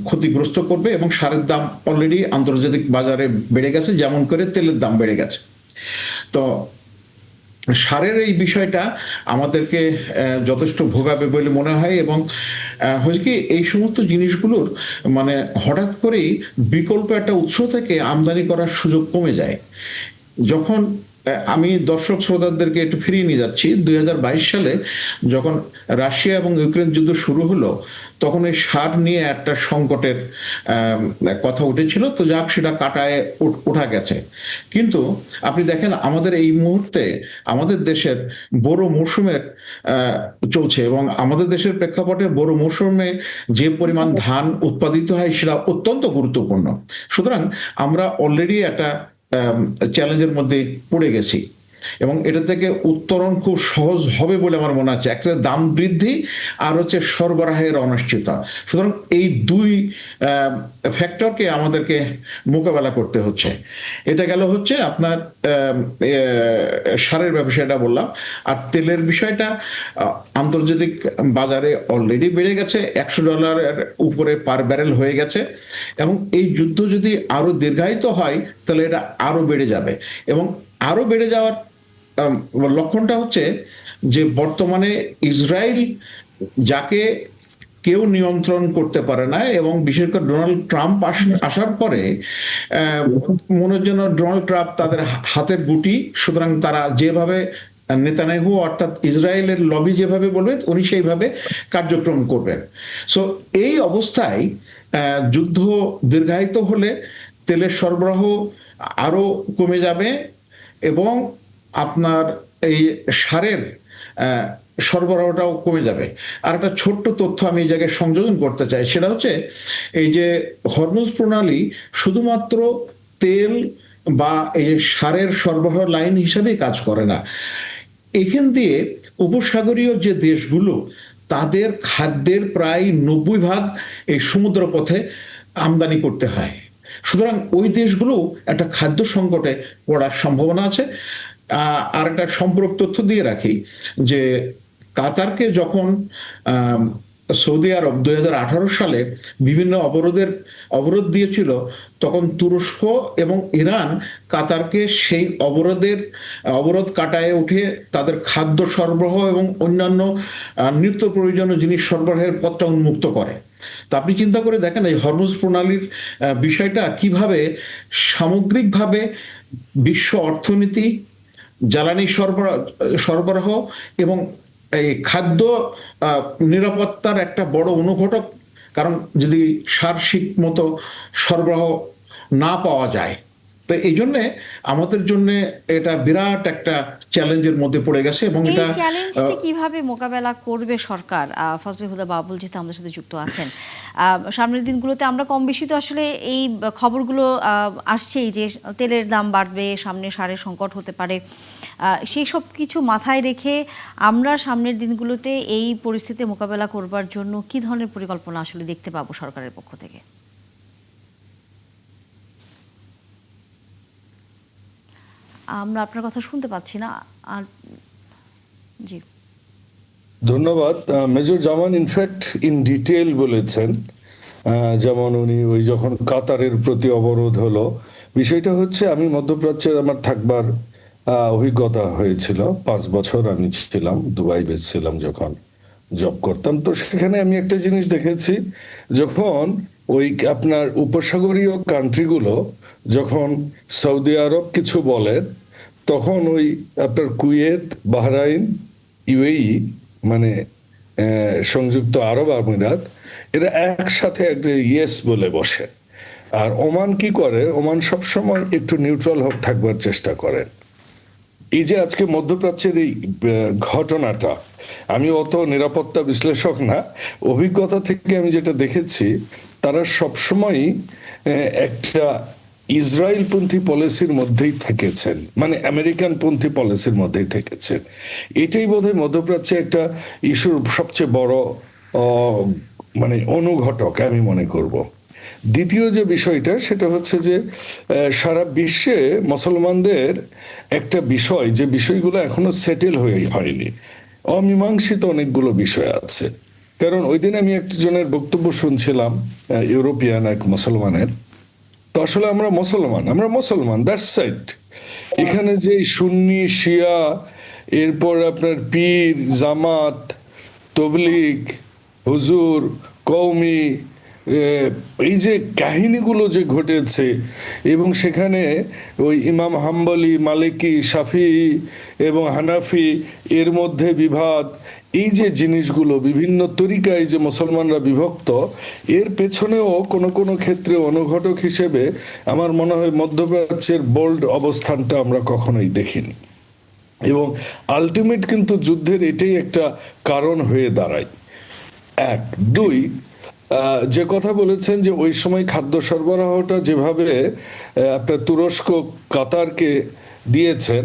Speaker 5: ক্ষতিগ্রস্ত করবে এবং সারের দাম অলরেডি আন্তর্জাতিক বাজারে বেড়ে গেছে, যেমন করে তেলের দাম বেড়ে গেছে। তো সারের এই বিষয়টা আমাদেরকে যথেষ্ট ভোগাবে বলে মনে হয়। এবং হচ্ছে কি, এই সমস্ত জিনিসগুলোর মানে হঠাৎ করেই বিকল্প একটা উৎস থেকে আমদানি করার সুযোগ কমে যায়। যখন আমি দর্শক শ্রোতাদেরকে একটু ফিরিয়ে নিয়ে যাচ্ছি, 2022 সালে যখন রাশিয়া এবং ইউক্রেন যুদ্ধ শুরু হলো তখন এই সার নিয়ে একটা সংকটের কথা উঠেছিল। তো যাক, সেটা কাটায় ওঠা গেছে। কিন্তু আপনি দেখেন আমাদের এই মুহূর্তে আমাদের দেশের বড় মৌসুমের চলছে এবং আমাদের দেশের প্রেক্ষাপটে বড় মৌসুমে যে পরিমাণ ধান উৎপাদিত হয় সেটা অত্যন্ত গুরুত্বপূর্ণ। সুতরাং আমরা অলরেডি একটা চ্যালেঞ্জের মধ্যে পড়ে গেছি এবং এটা থেকে উত্তরণ খুব সহজ হবে বলে আমার মনে হচ্ছে। একটা দাম বৃদ্ধি আর হচ্ছে সরবরাহের অনিশ্চয়তা। সুতরাং এই দুই ফ্যাক্টরকে আমাদেরকে মোকাবেলা করতে হচ্ছে। এটা গেল হচ্ছে আপনার সারের ব্যবসাটা বললাম। আর তেলের বিষয়টা আন্তর্জাতিক বাজারে অলরেডি বেড়ে গেছে, $100 উপরে পার ব্যারেল হয়ে গেছে এবং এই যুদ্ধ যদি আরো দীর্ঘায়িত হয় তাহলে এটা আরো বেড়ে যাবে। এবং আরো বেড়ে যাওয়ার লক্ষণটা হচ্ছে যে বর্তমানে ইসরায়েল, যাকে কেউ নিয়ন্ত্রণ করতে পারে না, এবং বিশেষ করে ডোনাল্ড ট্রাম্প আসার পরে মনে হয় যেন ডোনাল্ড ট্রাম্প তাদের হাতের গুটি। সুতরাং তারা যেভাবে নেতানিয়াহু অর্থাৎ ইসরায়েলের লবি যেভাবে বলবে উনি সেইভাবে কার্যক্রম করবেন। সো এই অবস্থায় যুদ্ধ দীর্ঘায়িত হলে তেলের সরবরাহ আরো কমে যাবে এবং আপনার এই সারের সরবরাহটাও কমে যাবে। আর একটা ছোট্ট তথ্য আমি এই জায়গায় সংযোজন করতে চাই, সেটা হচ্ছে এই যে হরমুজ প্রণালী শুধুমাত্র তেল বা এই যে সারের সরবরাহ লাইন হিসাবেই কাজ করে না। এখান দিয়ে উপসাগরীয় যে দেশগুলো, তাদের খাদ্যের প্রায় 90% এই সমুদ্র পথে আমদানি করতে হয়। সুতরাং ওই দেশগুলো একটা খাদ্য সংকটে পড়ার সম্ভাবনা আছে। আর একটা সম্পূরক তথ্য দিয়ে রাখি যে কাতারকে যখন সৌদি আরব 2018 সালে বিভিন্ন অবরোধ দিয়েছিল, তখন তুরস্ক এবং ইরান কাতারকে সেই অবরোধ কাটায় উঠে তাদের খাদ্য সরবরাহ এবং অন্যান্য নিত্য প্রয়োজনীয় জিনিস সরবরাহের পথটা উন্মুক্ত করে। তা আপনি চিন্তা করে দেখেন এই হরমুজ প্রণালীর বিষয়টা কিভাবে সামগ্রিকভাবে বিশ্ব অর্থনীতি, জ্বালানি সরবরাহ এবং এই খাদ্য নিরাপত্তার একটা বড় অনুঘটক। কারণ যদি সার মতো সরবরাহ না পাওয়া যায়, তো এই জন্যে আমাদের জন্য এটা বিরাট একটা চ্যালেঞ্জের মধ্যে পড়ে গেছে। এবং
Speaker 1: এই
Speaker 5: এটা
Speaker 1: চ্যালেঞ্জটি কিভাবে মোকাবেলা করবে সরকার? ফজলে হুদা বাবুল যেহেতু আমাদের সাথে যুক্ত আছেন, সামনের দিনগুলোতে আমরা কম বেশি তো আসলে এই খবরগুলো আসছেই যে তেলের দাম বাড়বে, সামনে সারের সংকট হতে পারে। সেই সব কিছু মাথায় রেখে আমরা সামনের দিনগুলোতে এই পরিস্থিতি মোকাবেলা করবার জন্য কি ধরনের পরিকল্পনা আসলে দেখতে পাবো সরকারের পক্ষ থেকে? আমরা আপনার কথা শুনতে পাচ্ছি না। আর জি,
Speaker 6: ধন্যবাদ। Major Zaman in fact in detail বলেছেন। যেমন উনি ওই যখন কাতারের প্রতি অবরোধ হলো, বিষয়টা হচ্ছে আমি মধ্যপ্রাচ্যে আমার থাকবার অভিজ্ঞতা হয়েছিল। 5 বছর আমি ছিলাম, দুবাই বেস ছিলাম যখন জব করতাম। তো সেখানে আমি একটা জিনিস দেখেছি, যখন ওই আপনার উপসাগরীয় কান্ট্রিগুলো যখন সৌদি আরব কিছু বলেন, তখন ওই আপনার কুয়েত, বাহরাইন, ইউএই মানে সংযুক্ত আরব আমিরাত, এরা একসাথে একটা ইয়েস বলে বসে। আর ওমান কি করে, ওমান সবসময় একটু নিউট্রাল থাকবার চেষ্টা করে। এই যে আজকে মধ্যপ্রাচ্যের এই ঘটনাটা, আমি অত নিরাপত্তা বিশ্লেষক না, অভিজ্ঞতা থেকে আমি যেটা দেখেছি, তারা সবসময়ই একটা ইসরায়েলপন্থী পলিসির মধ্যেই থেকেছেন, মানে আমেরিকান পন্থী পলিসির মধ্যেই থেকেছেন। এটাই বোধহয় মধ্যপ্রাচ্যে একটা ইস্যুর সবচেয়ে বড় মানে অনুঘটক আমি মনে করব। দ্বিতীয় যে বিষয়টা, সেটা হচ্ছে যে সারা বিশ্বে মুসলমানদের একটা বিষয়, যে বিষয়গুলো এখনো সেটেল হয়নি, অমীমাংসিত অনেকগুলো বিষয় আছে। কারণ ওই দিন আমি একজনের বক্তব্য শুনছিলাম, ইউরোপিয়ান এক মুসলমানের। তো আসলে আমরা মুসলমান, দ্যাটস সাইড। এখানে যে সুন্নি, শিয়া, এরপর আপনার পীর, জামাত, তবলিগ, হুজুর, কওমি, এই যে কাহিনীগুলো যে ঘটেছে, এবং সেখানে ওই ইমাম হাম্বলি, মালিকি, শাফি এবং হানাফি এর মধ্যে বিভাদ, এই যে জিনিসগুলো বিভিন্ন তরিকায় যে মুসলমানরা বিভক্ত, এর পেছনেও কোনো কোনো ক্ষেত্রে অনুঘটক হিসেবে আমার মনে হয় মধ্যপ্রাচ্যের বোল্ড অবস্থানটা আমরা কখনোই দেখিনি। এবং আলটিমেট কিন্তু যুদ্ধের এটাই একটা কারণ হয়ে দাঁড়ায়। 1, 2, যে কথা বলেছেন যে ওই সময় খাদ্য সরবরাহটা যেভাবে আপনার তুরস্ক কাতারকে দিয়েছেন,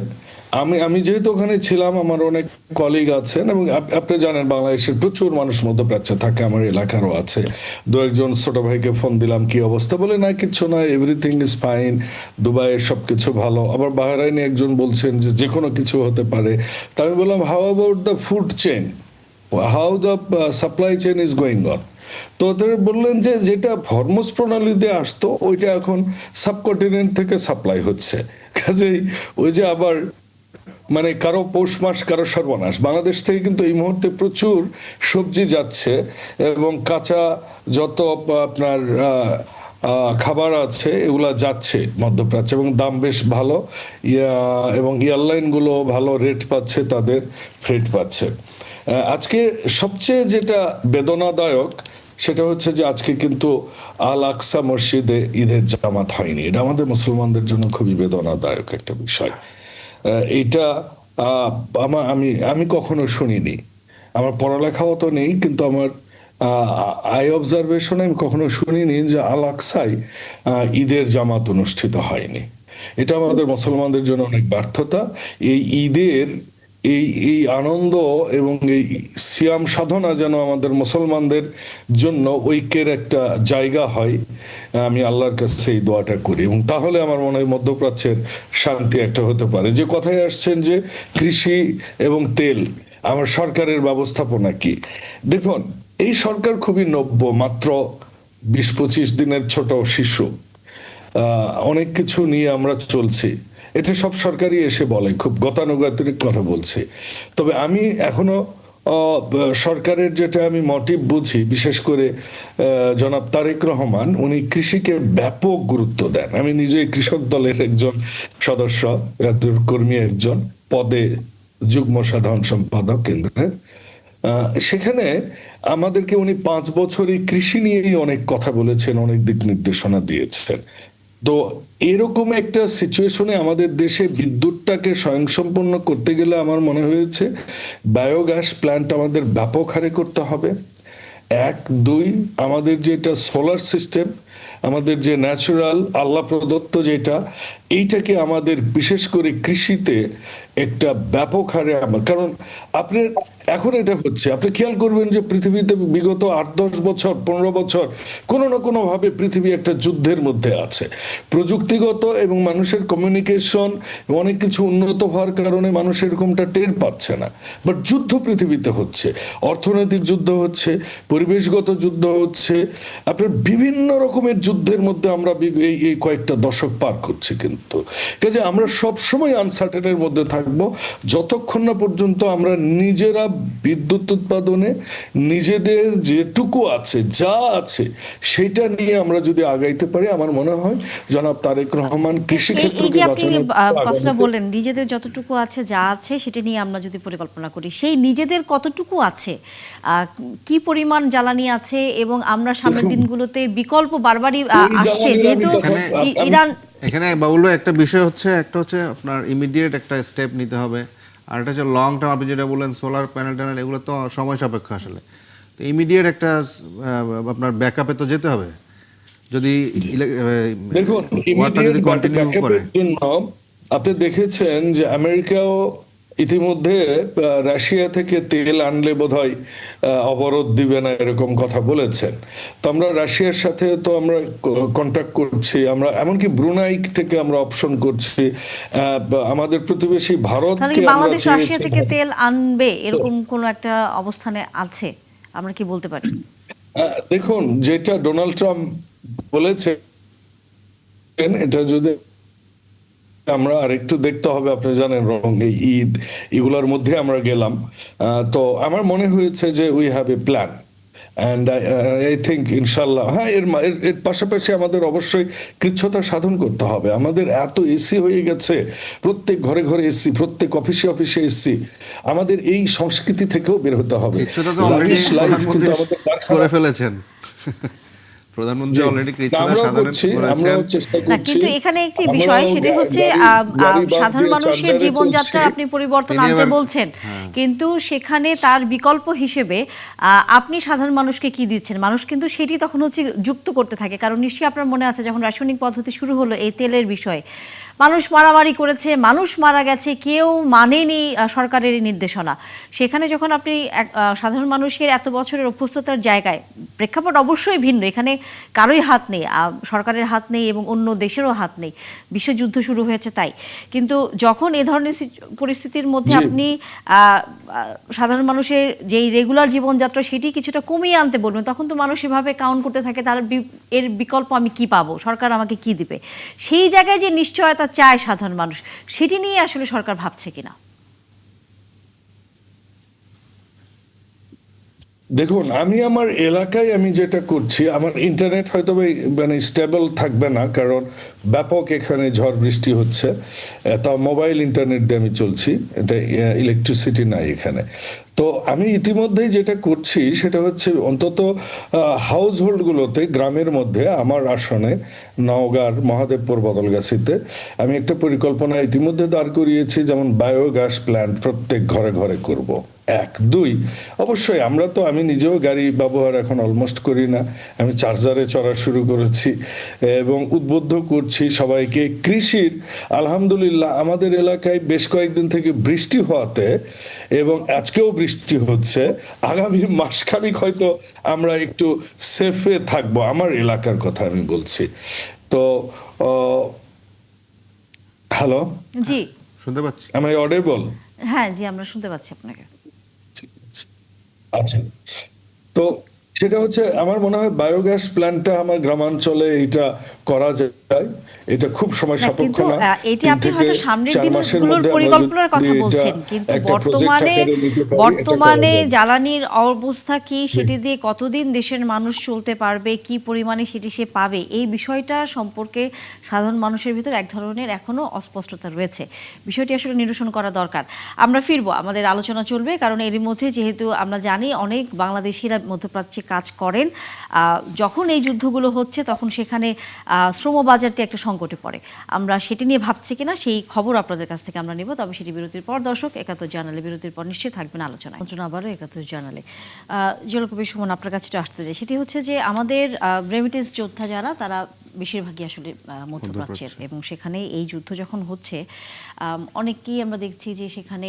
Speaker 6: আমি যেহেতু ওখানে ছিলাম, আমার অনেক কলিগ আছেন, এবং আপনি জানেন বাংলাদেশের প্রচুর মানুষ মধ্যপ্রাচ্যে থাকে, আমার এলাকারও আছে। 2-1 ছোট ভাইকে ফোন দিলাম, কি অবস্থা, বলে না কিচ্ছু না, এভরিথিং ইজ ফাইন, দুবাইয়ের সবকিছু ভালো। আবার বাহরাইনে একজন বলছেন যে যে কোনো কিছু হতে পারে। তা আমি বললাম, how about the food chain, how the supply chain is going on? তো ওদের বললেন যে যেটা হরমুজ প্রণালী দিয়ে আসতো, ওইটা এখন সাবকন্টিনেন্ট থেকে সাপ্লাই হচ্ছে। কাজেই ওই যে আবার মানে কারো পৌষ মাস, কারো সর্বনাশ। বাংলাদেশ থেকে কিন্তু এই মুহূর্তে প্রচুর সবজি যাচ্ছে, এবং কাঁচা যত আপনার খাবার আছে এগুলা যাচ্ছে মধ্যপ্রাচ্যে, এবং দাম বেশ ভালো, এবং এয়ারলাইনগুলো ভালো রেট পাচ্ছে, তাদের ফ্রেট পাচ্ছে। আজকে সবচেয়ে যেটা বেদনাদায়ক, সেটা হচ্ছে যে আজকে কিন্তু আল আকসা মসজিদে ঈদের জামাত হয়নি। এটা আমাদের মুসলমানদের জন্য খুবই বেদনাদায়ক একটা বিষয়। এটা আমি কখনো শুনিনি। আমার পড়ালেখাও তো নেই, কিন্তু আমার আই অবজারভেশনে আমি কখনো শুনিনি যে আল আকসায় ঈদের জামাত অনুষ্ঠিত হয়নি। এটা আমাদের মুসলমানদের জন্য অনেক ব্যর্থতা। এই ঈদের এই এই আনন্দ এবং এই সিয়াম সাধনা যেন আমাদের মুসলমানদের জন্য ঐক্যের একটা জায়গা হয়, আমি আল্লাহর কাছে এই দোয়াটা করি। এবং তাহলে আমার মনে হয় মধ্যপ্রাচ্যের শান্তি একটা হতে পারে। যে কথায় আসছেন যে কৃষি এবং তেল, আমার সরকারের ব্যবস্থাপনা কি, দেখুন এই সরকার খুবই নব্য, মাত্র 20-25 দিনের ছোট শিশু। অনেক কিছু নিয়ে আমরা চলছি, এটা সব সরকারই এসে বলে, খুব গতানুগতিক কথা বলছে। তবে আমি এখনো সরকারের যেটা আমি মোটিভ বুঝি, বিশেষ করে জনাব তারেক রহমান, উনি কৃষিকে ব্যাপক গুরুত্ব দেন। আমি নিজে কৃষক দলের একজন সদস্য, কর্মী একজন পদে যুগ্ম সাধারণ সম্পাদক কেন্দ্রের। সেখানে আমাদেরকে উনি 5 বছরই কৃষি নিয়েই অনেক কথা বলেছেন, অনেক দিক নির্দেশনা দিয়েছেন। তো এরকম একটা সিচুয়েশনে আমাদের দেশে বিদ্যুৎটাকে স্বয়ংসম্পন্ন করতে গেলে আমার মনে হয়েছে বায়োগ্যাস প্ল্যান্ট আমাদের ব্যাপক হারে করতে হবে। 1, 2 আমাদের যেটা সোলার সিস্টেম, আমাদের যে ন্যাচারাল আল্লাহ প্রদত্ত যেটা, এইটাকে আমাদের বিশেষ করে কৃষিতে একটা ব্যাপক হারে কারণ আপনার এখন এটা হচ্ছে, আপনি খেয়াল করবেন যে পৃথিবীতে বিগত 8-10 বছর 15 বছর কোনো না কোনো ভাবে পৃথিবী একটা যুদ্ধের মধ্যে আছে। প্রযুক্তিগত এবং মানুষের কমিউনিকেশন অনেক কিছু উন্নত হওয়ার কারণে মানুষ এরকমটা টের পাচ্ছে না, বাট যুদ্ধ পৃথিবীতে হচ্ছে, অর্থনৈতিক যুদ্ধ হচ্ছে, পরিবেশগত যুদ্ধ হচ্ছে, আপনার বিভিন্ন রকমের যুদ্ধের মধ্যে আমরা এই কয়েকটা দশক পার করছি। কিন্তু কাজে আমরা সব সময় আনসার্টেনের মধ্যে থাকবো যতক্ষণ না পর্যন্ত আমরা নিজেরা বিদ্যুৎ উৎপাদনে নিজেদের যেটুকু আছে, যা আছে, সেটা নিয়ে আমরা যদি আগাইতে পারি, আমার মনে হয় জনাব তারেক রহমান কৃষি
Speaker 1: এই
Speaker 6: ক্ষেত্রকে
Speaker 1: যে আপনি
Speaker 6: বাঁচানোর
Speaker 1: কথাটা বললেন, নিজেদের যতটুকু আছে, যা আছে সেটা নিয়ে আমরা যদি পরিকল্পনা করি, সেই নিজেদের কতটুকু আছে, কি পরিমাণ জ্বালানি আছে, এবং আমরা সামনের দিনগুলোতে বিকল্প বারবারই আসছে, যেহেতু ইরান।
Speaker 2: এখানে বাবুল ভাই একটা বিষয় হচ্ছে, একটা হচ্ছে আপনার ইমিডিয়েট একটা স্টেপ নিতে হবে, আর একটা হচ্ছে লং টার্ম। আপনি যেটা বললেন সোলার প্যানেল ট্যানেল, এগুলো তো সময় সাপেক্ষ আসলে। তো ইমিডিয়েট একটা আপনার ব্যাকআপে তো যেতে হবে। যদি
Speaker 6: দেখুন
Speaker 2: ওয়াটার যদি কন্টিনিউ করে,
Speaker 6: জন্য আপনি দেখেছেন যে আমেরিকাও ইতিমধ্যে রাশিয়া থেকে তেল আনলে বোধহয় অবরোধ দিবে না, এরকম কথা বলেছেন। তো আমরা রাশিয়ার সাথে তো আমরা কন্ট্যাক্ট করছি, আমরা এমনকি ব্রুনাই থেকে আমরা অপশন করছি। আমাদের প্রতিবেশী
Speaker 1: তাহলে কি
Speaker 6: ভারতকে আমরা
Speaker 1: বাংলাদেশ রাশিয়া
Speaker 6: চেয়েছি।
Speaker 1: থেকে তেল আনবে এরকম কোনো একটা অবস্থানে আছে, আমরা কি বলতে পারি?
Speaker 6: দেখুন যেটা ডোনাল্ড ট্রাম্প বলেছে, এটা যদি আমরা আরেকটু দেখতে হবে, আপনি জানেন রং এই ঈদ এগুলোর মধ্যে আমরা গেলাম, তো আমার মনে হয়েছে যে we have a plan, and I think ইনশাল্লাহ, হ্যাঁ এর পাশাপাশি আমাদের অবশ্যই কৃচ্ছতা সাধন করতে হবে। আমাদের এত এসি হয়ে গেছে, প্রত্যেক ঘরে ঘরে এসি, প্রত্যেক অফিসে অফিসে এসি, আমাদের এই সংস্কৃতি থেকেও বের হতে হবে।
Speaker 2: কিছুটা তো অলরেডি প্রধানমন্ত্রী করে ফেলেছেন। প্রধানমন্ত্রী অলরেডি কৃচ্ছতা সাধন করেছেন।
Speaker 1: কিন্তু এখানে একটি বিষয়, সেটা হচ্ছে সাধারণ মানুষের জীবনযাত্রা আপনি পরিবর্তন আনতে বলছেন, কিন্তু সেখানে তার বিকল্প হিসেবে আপনি সাধারণ মানুষকে কি দিচ্ছেন? মানুষ কিন্তু সেটি তখন হচ্ছে যুক্ত করতে থাকে, কারণ নিশ্চয়ই আপনার মনে আছে যখন রাসায়নিক পদ্ধতি শুরু হলো এই তেলের বিষয়ে, মানুষ মারামারি করেছে, মানুষ মারা গেছে, কেউ মানেনি সরকারের নির্দেশনা। সেখানে যখন আপনি সাধারণ মানুষের এত বছরের অভ্যস্ততার জায়গায়, প্রেক্ষাপট অবশ্যই ভিন্ন, এখানে কারোই হাত নেই, সরকারের হাত নেই এবং অন্য দেশেরও হাত নেই, বিশ্বযুদ্ধ শুরু হয়েছে তাই। কিন্তু যখন এ ধরনের পরিস্থিতির মধ্যে আপনি সাধারণ মানুষের যেই রেগুলার জীবনযাত্রা সেটি কিছুটা কমিয়ে আনতে বলবেন, তখন তো মানুষ এভাবে কাউন্ট করতে থাকে তার এর বিকল্প আমি কি পাবো, সরকার আমাকে কি দিবে। সেই জায়গায় যে নিশ্চয়তা চায় সাধারণ মানুষ, সেটি নিয়ে আসলে সরকার ভাবছে কিনা?
Speaker 6: দেখুন আমি আমার এলাকায় আমি যেটা করছি, আমার ইন্টারনেট হয়তো মানে স্টেবল থাকবে না, কারণ ব্যাপক এখানে ঝড় বৃষ্টি হচ্ছে, তা মোবাইল ইন্টারনেট দিয়ে আমি চলছি, এটা ইলেকট্রিসিটি নাই এখানে। তো আমি ইতিমধ্যেই যেটা করছি সেটা হচ্ছে অন্তত হাউস হোল্ডগুলোতে, গ্রামের মধ্যে, আমার আসনে নওগাঁর মহাদেবপুর বদলগাছিতে আমি একটা পরিকল্পনা ইতিমধ্যে দাঁড় করিয়েছি, যেমন বায়োগ্যাস প্ল্যান্ট প্রত্যেক ঘরে ঘরে করব। এক। দুই, অবশ্যই আমি নিজেও গাড়ি ব্যবহার এখন অলমোস্ট করি না, আমি চার্জারে চড়া শুরু করেছি এবং উদ্বুদ্ধ করছি সবাইকে। কৃষির আলহামদুলিল্লাহ আমাদের এলাকায় বেশ কয়েকদিন থেকে বৃষ্টি হওয়াতে, এবং আজকেও বৃষ্টি হচ্ছে, আগামী মাসখানেক হয়তো আমরা একটু সেফে থাকবো, আমার এলাকার কথা আমি বলছি। তো হ্যালো,
Speaker 1: জি,
Speaker 2: শুনতে পাচ্ছি।
Speaker 6: am I audible?
Speaker 1: হ্যাঁ জি, আমরা শুনতে পাচ্ছি আপনাকে।
Speaker 6: আচ্ছা, তো সেটা হচ্ছে আমার মনে হয় বায়োগ্যাস প্ল্যান্টটা আমার গ্রামাঞ্চলে এটা করা যায়, এটা খুব সময়
Speaker 1: না,
Speaker 6: সাপেক্ষ
Speaker 1: কিন্তু
Speaker 6: না।
Speaker 1: এটি
Speaker 6: 3
Speaker 1: আপনি
Speaker 6: থেকে
Speaker 1: হয়তো সামনের
Speaker 6: 4 মাসের
Speaker 1: দিনগুলোর
Speaker 6: মধ্যে আমরা
Speaker 1: পরিকল্পনার
Speaker 6: যদি
Speaker 1: কথা
Speaker 6: এটা
Speaker 1: বলছেন, কিন্তু
Speaker 6: একটা প্রজেক্ট
Speaker 1: বর্তমানে
Speaker 6: আকারে নিতে পারি, এটা করা যায়।
Speaker 1: জ্বালানির অবস্থা কি, সেটি দিয়ে কতদিন দেশের মানুষ চলতে পারবে, কি পরিমাণে সেটি সে পাবে, এই বিষয়টা সম্পর্কে সাধারণ মানুষের ভিতর এক ধরনের এখনো অস্পষ্টতা রয়েছে। বিষয়টি আসলে নিরসন করা দরকার। আমরা ফিরবো, আমাদের আলোচনা চলবে, কারণ এর মধ্যে যেহেতু আমরা জানি অনেক বাংলাদেশিরা মধ্যপ্রাচ্যে কাজ করেন, যখন এই যুদ্ধগুলো হচ্ছে তখন সেখানে শ্রম বাজারটি একটা সংকটে পড়ে। আমরা সেটি নিয়ে ভাবছি কিনা সেই খবর আপনাদের কাছ থেকে আমরা নিব, তবে সেটি বিরতির পর। দর্শক, ৭১ জার্নালে বিরতির পর নিশ্চয়ই থাকবেন আলোচনায়। আবারও ৭১ জার্নালে জলকবি সুমন আপনার কাছে আসতে যায়, সেটি হচ্ছে যে আমাদের রেমিটেন্স যোদ্ধা যারা, তারা বেশিরভাগই আসলে মধ্যপ্রাচ্যের, এবং সেখানে এই যুদ্ধ যখন হচ্ছে অনেকেই আমরা দেখছি যে সেখানে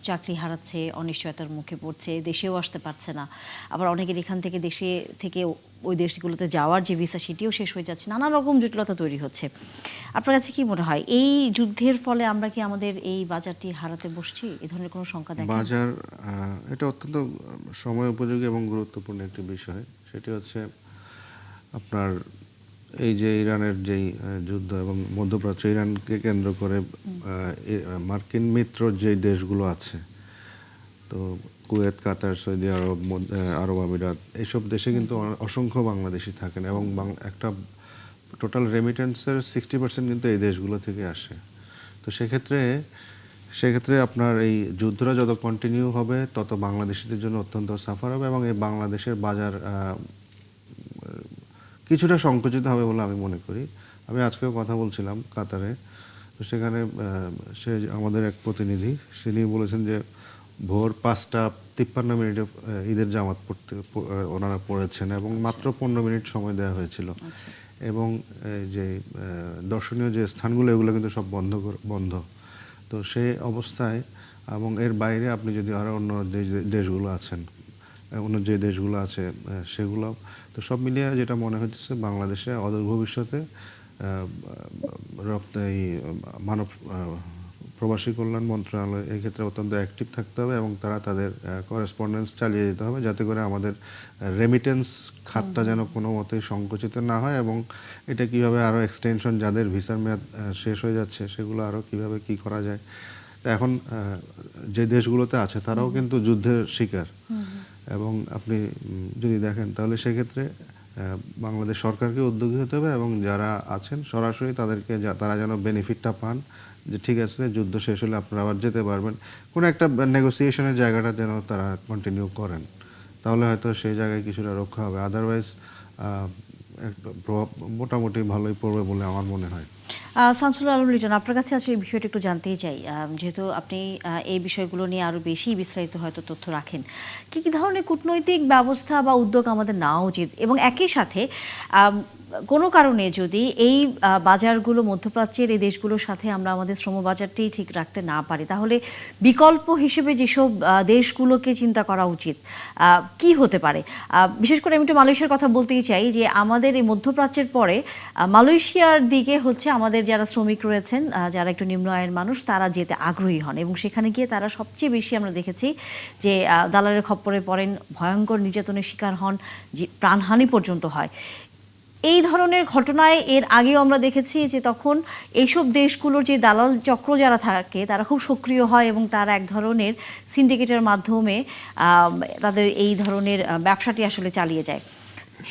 Speaker 1: চাকরি হারাচ্ছে, অনিশ্চয়তার মুখে পড়ছে, দেশেও আসতে পারছে না। আবার অনেকের এখান থেকে দেশে থেকে ওই দেশগুলোতে যাওয়ার যে ভিসা সেটিও শেষ হয়ে যাচ্ছে, নানা রকম জটিলতা তৈরি হচ্ছে। আপনার কাছে কি মনে হয়, এই যুদ্ধের ফলে আমরা কি আমাদের এই বাজারটি হারাতে বসছি? এই ধরনের কোনো শঙ্কা দেখা?
Speaker 2: বাজার এটা অত্যন্ত সময় উপযোগী এবং গুরুত্বপূর্ণ একটি বিষয়। সেটি হচ্ছে আপনার এই যে ইরানের যেই যুদ্ধ এবং মধ্যপ্রাচ্য, ইরানকে কেন্দ্র করে মার্কিন মিত্র যে দেশগুলো আছে, তো কুয়েত, কাতার, সৌদি আরব, আরব আমিরাত, এইসব দেশে কিন্তু অসংখ্য বাংলাদেশি থাকেন, এবং একটা টোটাল রেমিটেন্সের 60% কিন্তু এই দেশগুলো থেকে আসে। তো সেক্ষেত্রে আপনার এই যুদ্ধটা যত কন্টিনিউ হবে তত বাংলাদেশিদের জন্য অত্যন্ত সাফার হবে, এবং এই বাংলাদেশের বাজার কিছুটা সংকুচিত হবে বলে আমি মনে করি। আমি আজকেও কথা বলছিলাম কাতারে, তো সেখানে সে আমাদের এক প্রতিনিধি, তিনি বলেছেন যে ভোর ৫টা ৫৩ ঈদের জামাত পড়তে ওনারা পড়েছেন, এবং মাত্র ১৫ মিনিট সময় দেওয়া হয়েছিল। এবং যে দর্শনীয় যে স্থানগুলো, এগুলো কিন্তু সব বন্ধ। তো সেই অবস্থায়, এবং এর বাইরে আপনি যদি আরও অন্য যে দেশগুলো আছে সেগুলো, তো সব মিলিয়ে যেটা মনে হচ্ছে বাংলাদেশে অদূর ভবিষ্যতে মানব প্রবাসী কল্যাণ মন্ত্রণালয় এই ক্ষেত্রে অত্যন্ত অ্যাক্টিভ থাকতে হবে, এবং তারা তাদের করেসপন্ডেন্স চালিয়ে যেতে হবে, যাতে করে আমাদের রেমিটেন্স খাতটা যেন কোনো মতেই সংকুচিত না হয়, এবং এটা কীভাবে আরও এক্সটেনশন, যাদের ভিসার মেয়াদ শেষ হয়ে যাচ্ছে সেগুলো আরও কীভাবে কী করা যায়। এখন যে দেশগুলোতে আছে তারাও কিন্তু যুদ্ধের শিকার, এবং আপনি যদি দেখেন তাহলে সেক্ষেত্রে বাংলাদেশ সরকারকে উদ্যোগী হতে হবে, এবং যারা আছেন সরাসরি তারা যেন বেনিফিটটা পান, যে ঠিক আছে যুদ্ধ শেষ হলে আপনারা আবার যেতে পারবেন, কোনো একটা নেগোসিয়েশনের জায়গাটা যেন তারা কন্টিনিউ করেন, তাহলে হয়তো সেই জায়গায় কিছুটা রক্ষা হবে। আদারওয়াইজ প্রভাব মোটামুটি ভালোই পড়বে বলে আমার মনে হয়।
Speaker 1: শামসুল আলম লিটন, আপনার কাছে আসলে এই বিষয়টা একটু জানতেই চাই, যেহেতু আপনি এই বিষয়গুলো নিয়ে আরও বেশি বিস্তারিত হয়তো তথ্য রাখেন। কী কী ধরনের কূটনৈতিক ব্যবস্থা বা উদ্যোগ আমাদের নেওয়া উচিত, এবং একই সাথে কোনো কারণে যদি এই বাজারগুলো, মধ্যপ্রাচ্যের এই দেশগুলোর সাথে আমরা আমাদের শ্রম বাজারটি ঠিক রাখতে না পারি, তাহলে বিকল্প হিসেবে যেসব দেশগুলোকে চিন্তা করা উচিত কি হতে পারে? বিশেষ করে আমি একটু মালয়েশিয়ার কথা বলতেই চাই, যে আমাদের এই মধ্যপ্রাচ্যের পরে মালয়েশিয়ার দিকে হচ্ছে আমাদের যারা শ্রমিক রয়েছেন, যারা একটু নিম্ন আয়ের মানুষ, তারা যেতে আগ্রহী হন, এবং সেখানে গিয়ে তারা সবচেয়ে বেশি আমরা দেখেছি যে দালালের খপ্পরে পড়েন, ভয়ঙ্কর নির্যাতনের শিকার হন, যে প্রাণহানি পর্যন্ত হয়। এই ধরনের ঘটনায় এর আগেও আমরা দেখেছি যে তখন এইসব দেশগুলোর যে দালাল চক্র যারা থাকে তারা খুব সক্রিয় হয়, এবং তারা এক ধরনের সিন্ডিকেটের মাধ্যমে তাদের এই ধরনের ব্যবসাটি আসলে চালিয়ে যায়।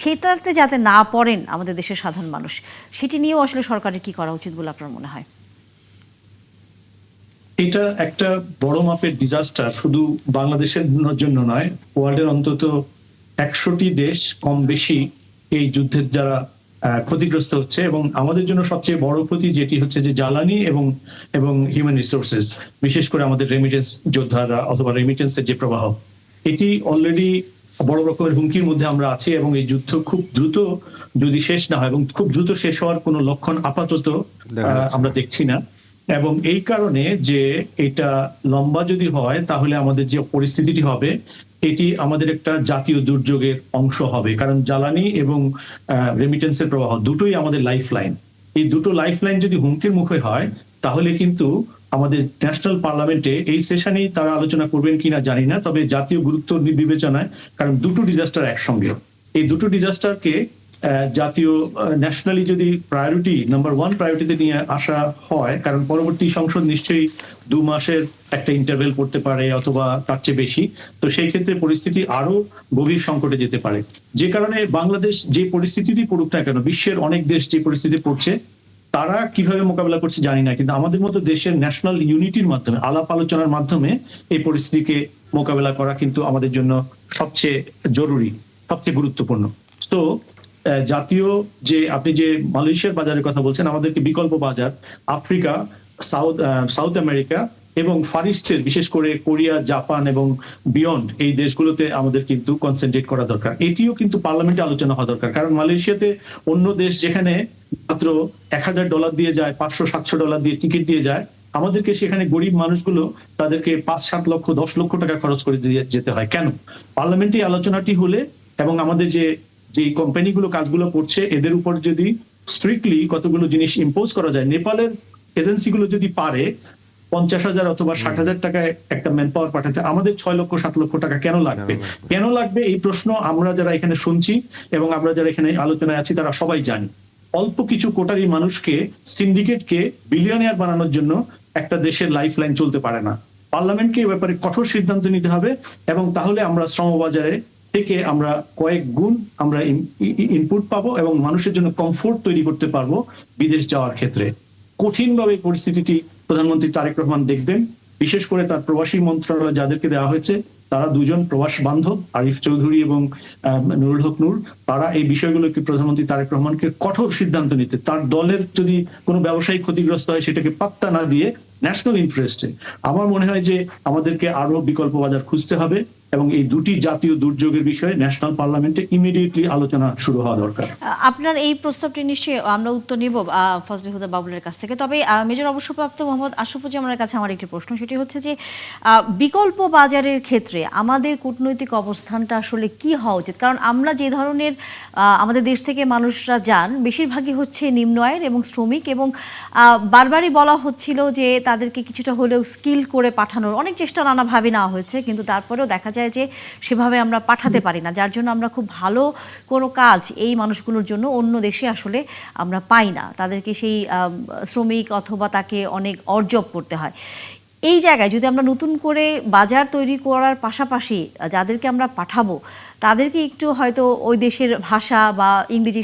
Speaker 1: সেটাতে যাতে না পড়েন আমাদের দেশের সাধারণ মানুষ, সেটি নিয়েও আসলে সরকারের কি করা উচিত বলে আপনার মনে হয়?
Speaker 4: এটা একটা বড় মাপের ডিজাস্টার, শুধু বাংলাদেশের জন্য নয়, ওয়ার্ল্ডের অন্তত ১০০টি দেশ কম বেশি এই যুদ্ধের যারা ক্ষতিগ্রস্ত হচ্ছে, এবং আমাদের জন্য সবচেয়ে বড় ক্ষতি যেটি হচ্ছে যে জ্বালানি এবং এবং হিউম্যান রিসোর্সেস, বিশেষ করে আমাদের রেমিটেন্স যোদ্ধারা অথবা রেমিটেন্সের যে প্রবাহ, এটি অলরেডি বড় রকমের হুমকির মধ্যে আমরা আছি, এবং এই যুদ্ধ খুব দ্রুত যদি শেষ না হয়, এবং খুব দ্রুত শেষ হওয়ার কোনো লক্ষণ আপাতত
Speaker 2: দেখা যাচ্ছে
Speaker 4: আমরা
Speaker 2: না।
Speaker 4: দেখছি না। এবং এই কারণে যে এটা লম্বা যদি হয়, তাহলে আমাদের যে পরিস্থিতিটি হবে এটি আমাদের একটা জাতীয় দুর্যোগের অংশ হবে, কারণ জ্বালানি এবং রেমিটেন্সের প্রবাহ দুটোই আমাদের লাইফ লাইন। এই দুটো লাইফ লাইন যদি হুমকির মুখে হয়, তাহলে কিন্তু আমাদের ন্যাশনাল পার্লামেন্টে এই সেশনেই তারা আলোচনা করবেন কিনা জানি না, তবে জাতীয় গুরুত্ব বিবেচনায়, কারণ দুটো ডিজাস্টার একসঙ্গে, এই দুটো ডিজাস্টারকে জাতীয় ন্যাশনালি যদি প্রায়োরিটি নাম্বার 1 প্রায়োরিটিতে নিয়ে আসা হয়, কারণ পরবর্তী সংসদ নিশ্চয়ই 2 মাসের একটা ইন্টারভেল করতে পারে অথবা তার চেয়ে বেশি, তো সেই ক্ষেত্রে পরিস্থিতি আরো গভীর সংকটে যেতে পারে। যে কারণে বাংলাদেশ যে পরিস্থিতিতেই পড়ুক না কেন, বিশ্বের অনেক দেশ যে পরিস্থিতি পড়ছে তারা কিভাবে মোকাবেলা করছে জানি না, কিন্তু আমাদের মতো দেশের ন্যাশনাল ইউনিটির মাধ্যমে, আলাপ আলোচনার মাধ্যমে এই পরিস্থিতিকে মোকাবেলা করা কিন্তু আমাদের জন্য সবচেয়ে জরুরি, সবচেয়ে গুরুত্বপূর্ণ। তো জাতীয় যে আপনি যে মালয়েশিয়ার বাজারের কথা বলছেন, আমাদেরকে বিকল্প বাজার আফ্রিকা, সাউথ আমেরিকা এবং ফার ইস্টের, বিশেষ করে কোরিয়া, জাপান এবং বিয়ন্ড এই দেশগুলোতে আমাদের কিন্তু কনসেন্ট্রেট করা দরকার। এটিও কিন্তু পার্লামেন্টে আলোচনা হওয়া দরকার, কারণ মালয়েশিয়াতে অন্য দেশ যেখানে মাত্র $1000 দিয়ে যায়, $500-700 দিয়ে টিকিট দিয়ে যায়, আমাদেরকে সেখানে গরিব মানুষগুলো তাদেরকে 5-7 লক্ষ 10 লক্ষ টাকা খরচ করে দিয়ে যেতে হয়। কেন? পার্লামেন্টে আলোচনাটি হলে এবং আমাদের যে যে কোম্পানিগুলো কাজগুলো করছে এদের উপর যদি স্ট্রিক্টলি কতগুলো জিনিস ইম্পোজ করা যায়, নেপালের এজেন্সিগুলো যদি পারে 50,000 অথবা 60,000 টাকায় একটা ম্যান পাওয়ার পাঠাতে, আমাদের 6 লক্ষ 7 লক্ষ টাকা কেন লাগবে? কেন লাগবে এই প্রশ্ন আমরা যারা এখানে শুনছি এবং আমরা যারা এখানে আলোচনায় আছি তারা সবাই জানি। অল্প কিছু কোটারি মানুষকে, সিন্ডিকেটকে বিলিয়নিয়ার বানানোর জন্য একটা দেশের লাইফ লাইন চলতে পারে না। পার্লামেন্টকে এই ব্যাপারে কঠোর সিদ্ধান্ত নিতে হবে, এবং তাহলে আমরা শ্রমবাজারে থেকে আমরা কয়েক গুণ আমরা ইনপুট পাবো এবং মানুষের জন্য কমফোর্ট তৈরি করতে পারবো বিদেশ যাওয়ার ক্ষেত্রে। কঠিনভাবে পরিস্থিতিটি প্রধানমন্ত্রী তারেক রহমান দেখবেন, বিশেষ করে তার প্রবাসী মন্ত্রণালয় যাদেরকে দেওয়া হয়েছে তারা দুজন প্রবাস বান্ধব, আরিফ চৌধুরী এবং নুরুল হক নূর, তারা এই বিষয়গুলোকে প্রধানমন্ত্রী তারেক রহমানকে কঠোর সিদ্ধান্ত নিতে, তার দলের যদি কোনো ব্যবসায়িক ক্ষতিগ্রস্ত হয় সেটাকে পাত্তা না দিয়ে ন্যাশনাল ইন্টারেস্টে আমার মনে হয় যে আমাদেরকে আরো বিকল্প বাজার খুঁজতে হবে, এবং এই দুটি জাতীয় দুর্যোগের বিষয়ে ন্যাশনাল পার্লামেন্টে ইমিডিয়েটলি আলোচনা শুরু হওয়া দরকার।
Speaker 1: আপনার এই প্রস্তাবটি নিশ্চয়ই আমরা উত্তর নিব ফজলে হুদা বাবুলের কাছ থেকে। তবে মেজর অবসরপ্রাপ্ত মোহাম্মদ আশরাফুজ্জামানের কাছে আমার একটি প্রশ্ন, সেটি হচ্ছে যে বিকল্প বাজারের ক্ষেত্রে আমাদের কূটনৈতিক অবস্থানটা আসলে কি হওয়া উচিত? কারণ আমরা যে ধরনের আমাদের দেশ থেকে মানুষরা যান বেশিরভাগই হচ্ছে নিম্ন আয়ের এবং শ্রমিক, এবং বারবারই বলা হচ্ছিল যে তাদেরকে কিছুটা হলেও স্কিল করে পাঠানোর অনেক চেষ্টা নানাভাবে নেওয়া হয়েছে, কিন্তু তারপরেও দেখা যায় যে সেভাবে আমরা পাঠাতে পারি না, যার জন্য আমরা খুব ভালো কোনো কাজ এই মানুষগুলোর জন্য অন্য দেশে আসলে আমরা পাই না, তাদেরকে সেই শ্রমিক অথবা তাকে অনেক অর্জব করতে হয়। এই জায়গায় যদি আমরা নতুন করে বাজার তৈরি করার পাশাপাশি যাদেরকে আমরা পাঠাবো তাদেরকে একটু হয়তো ওই দেশের ভাষা বা ইংরেজি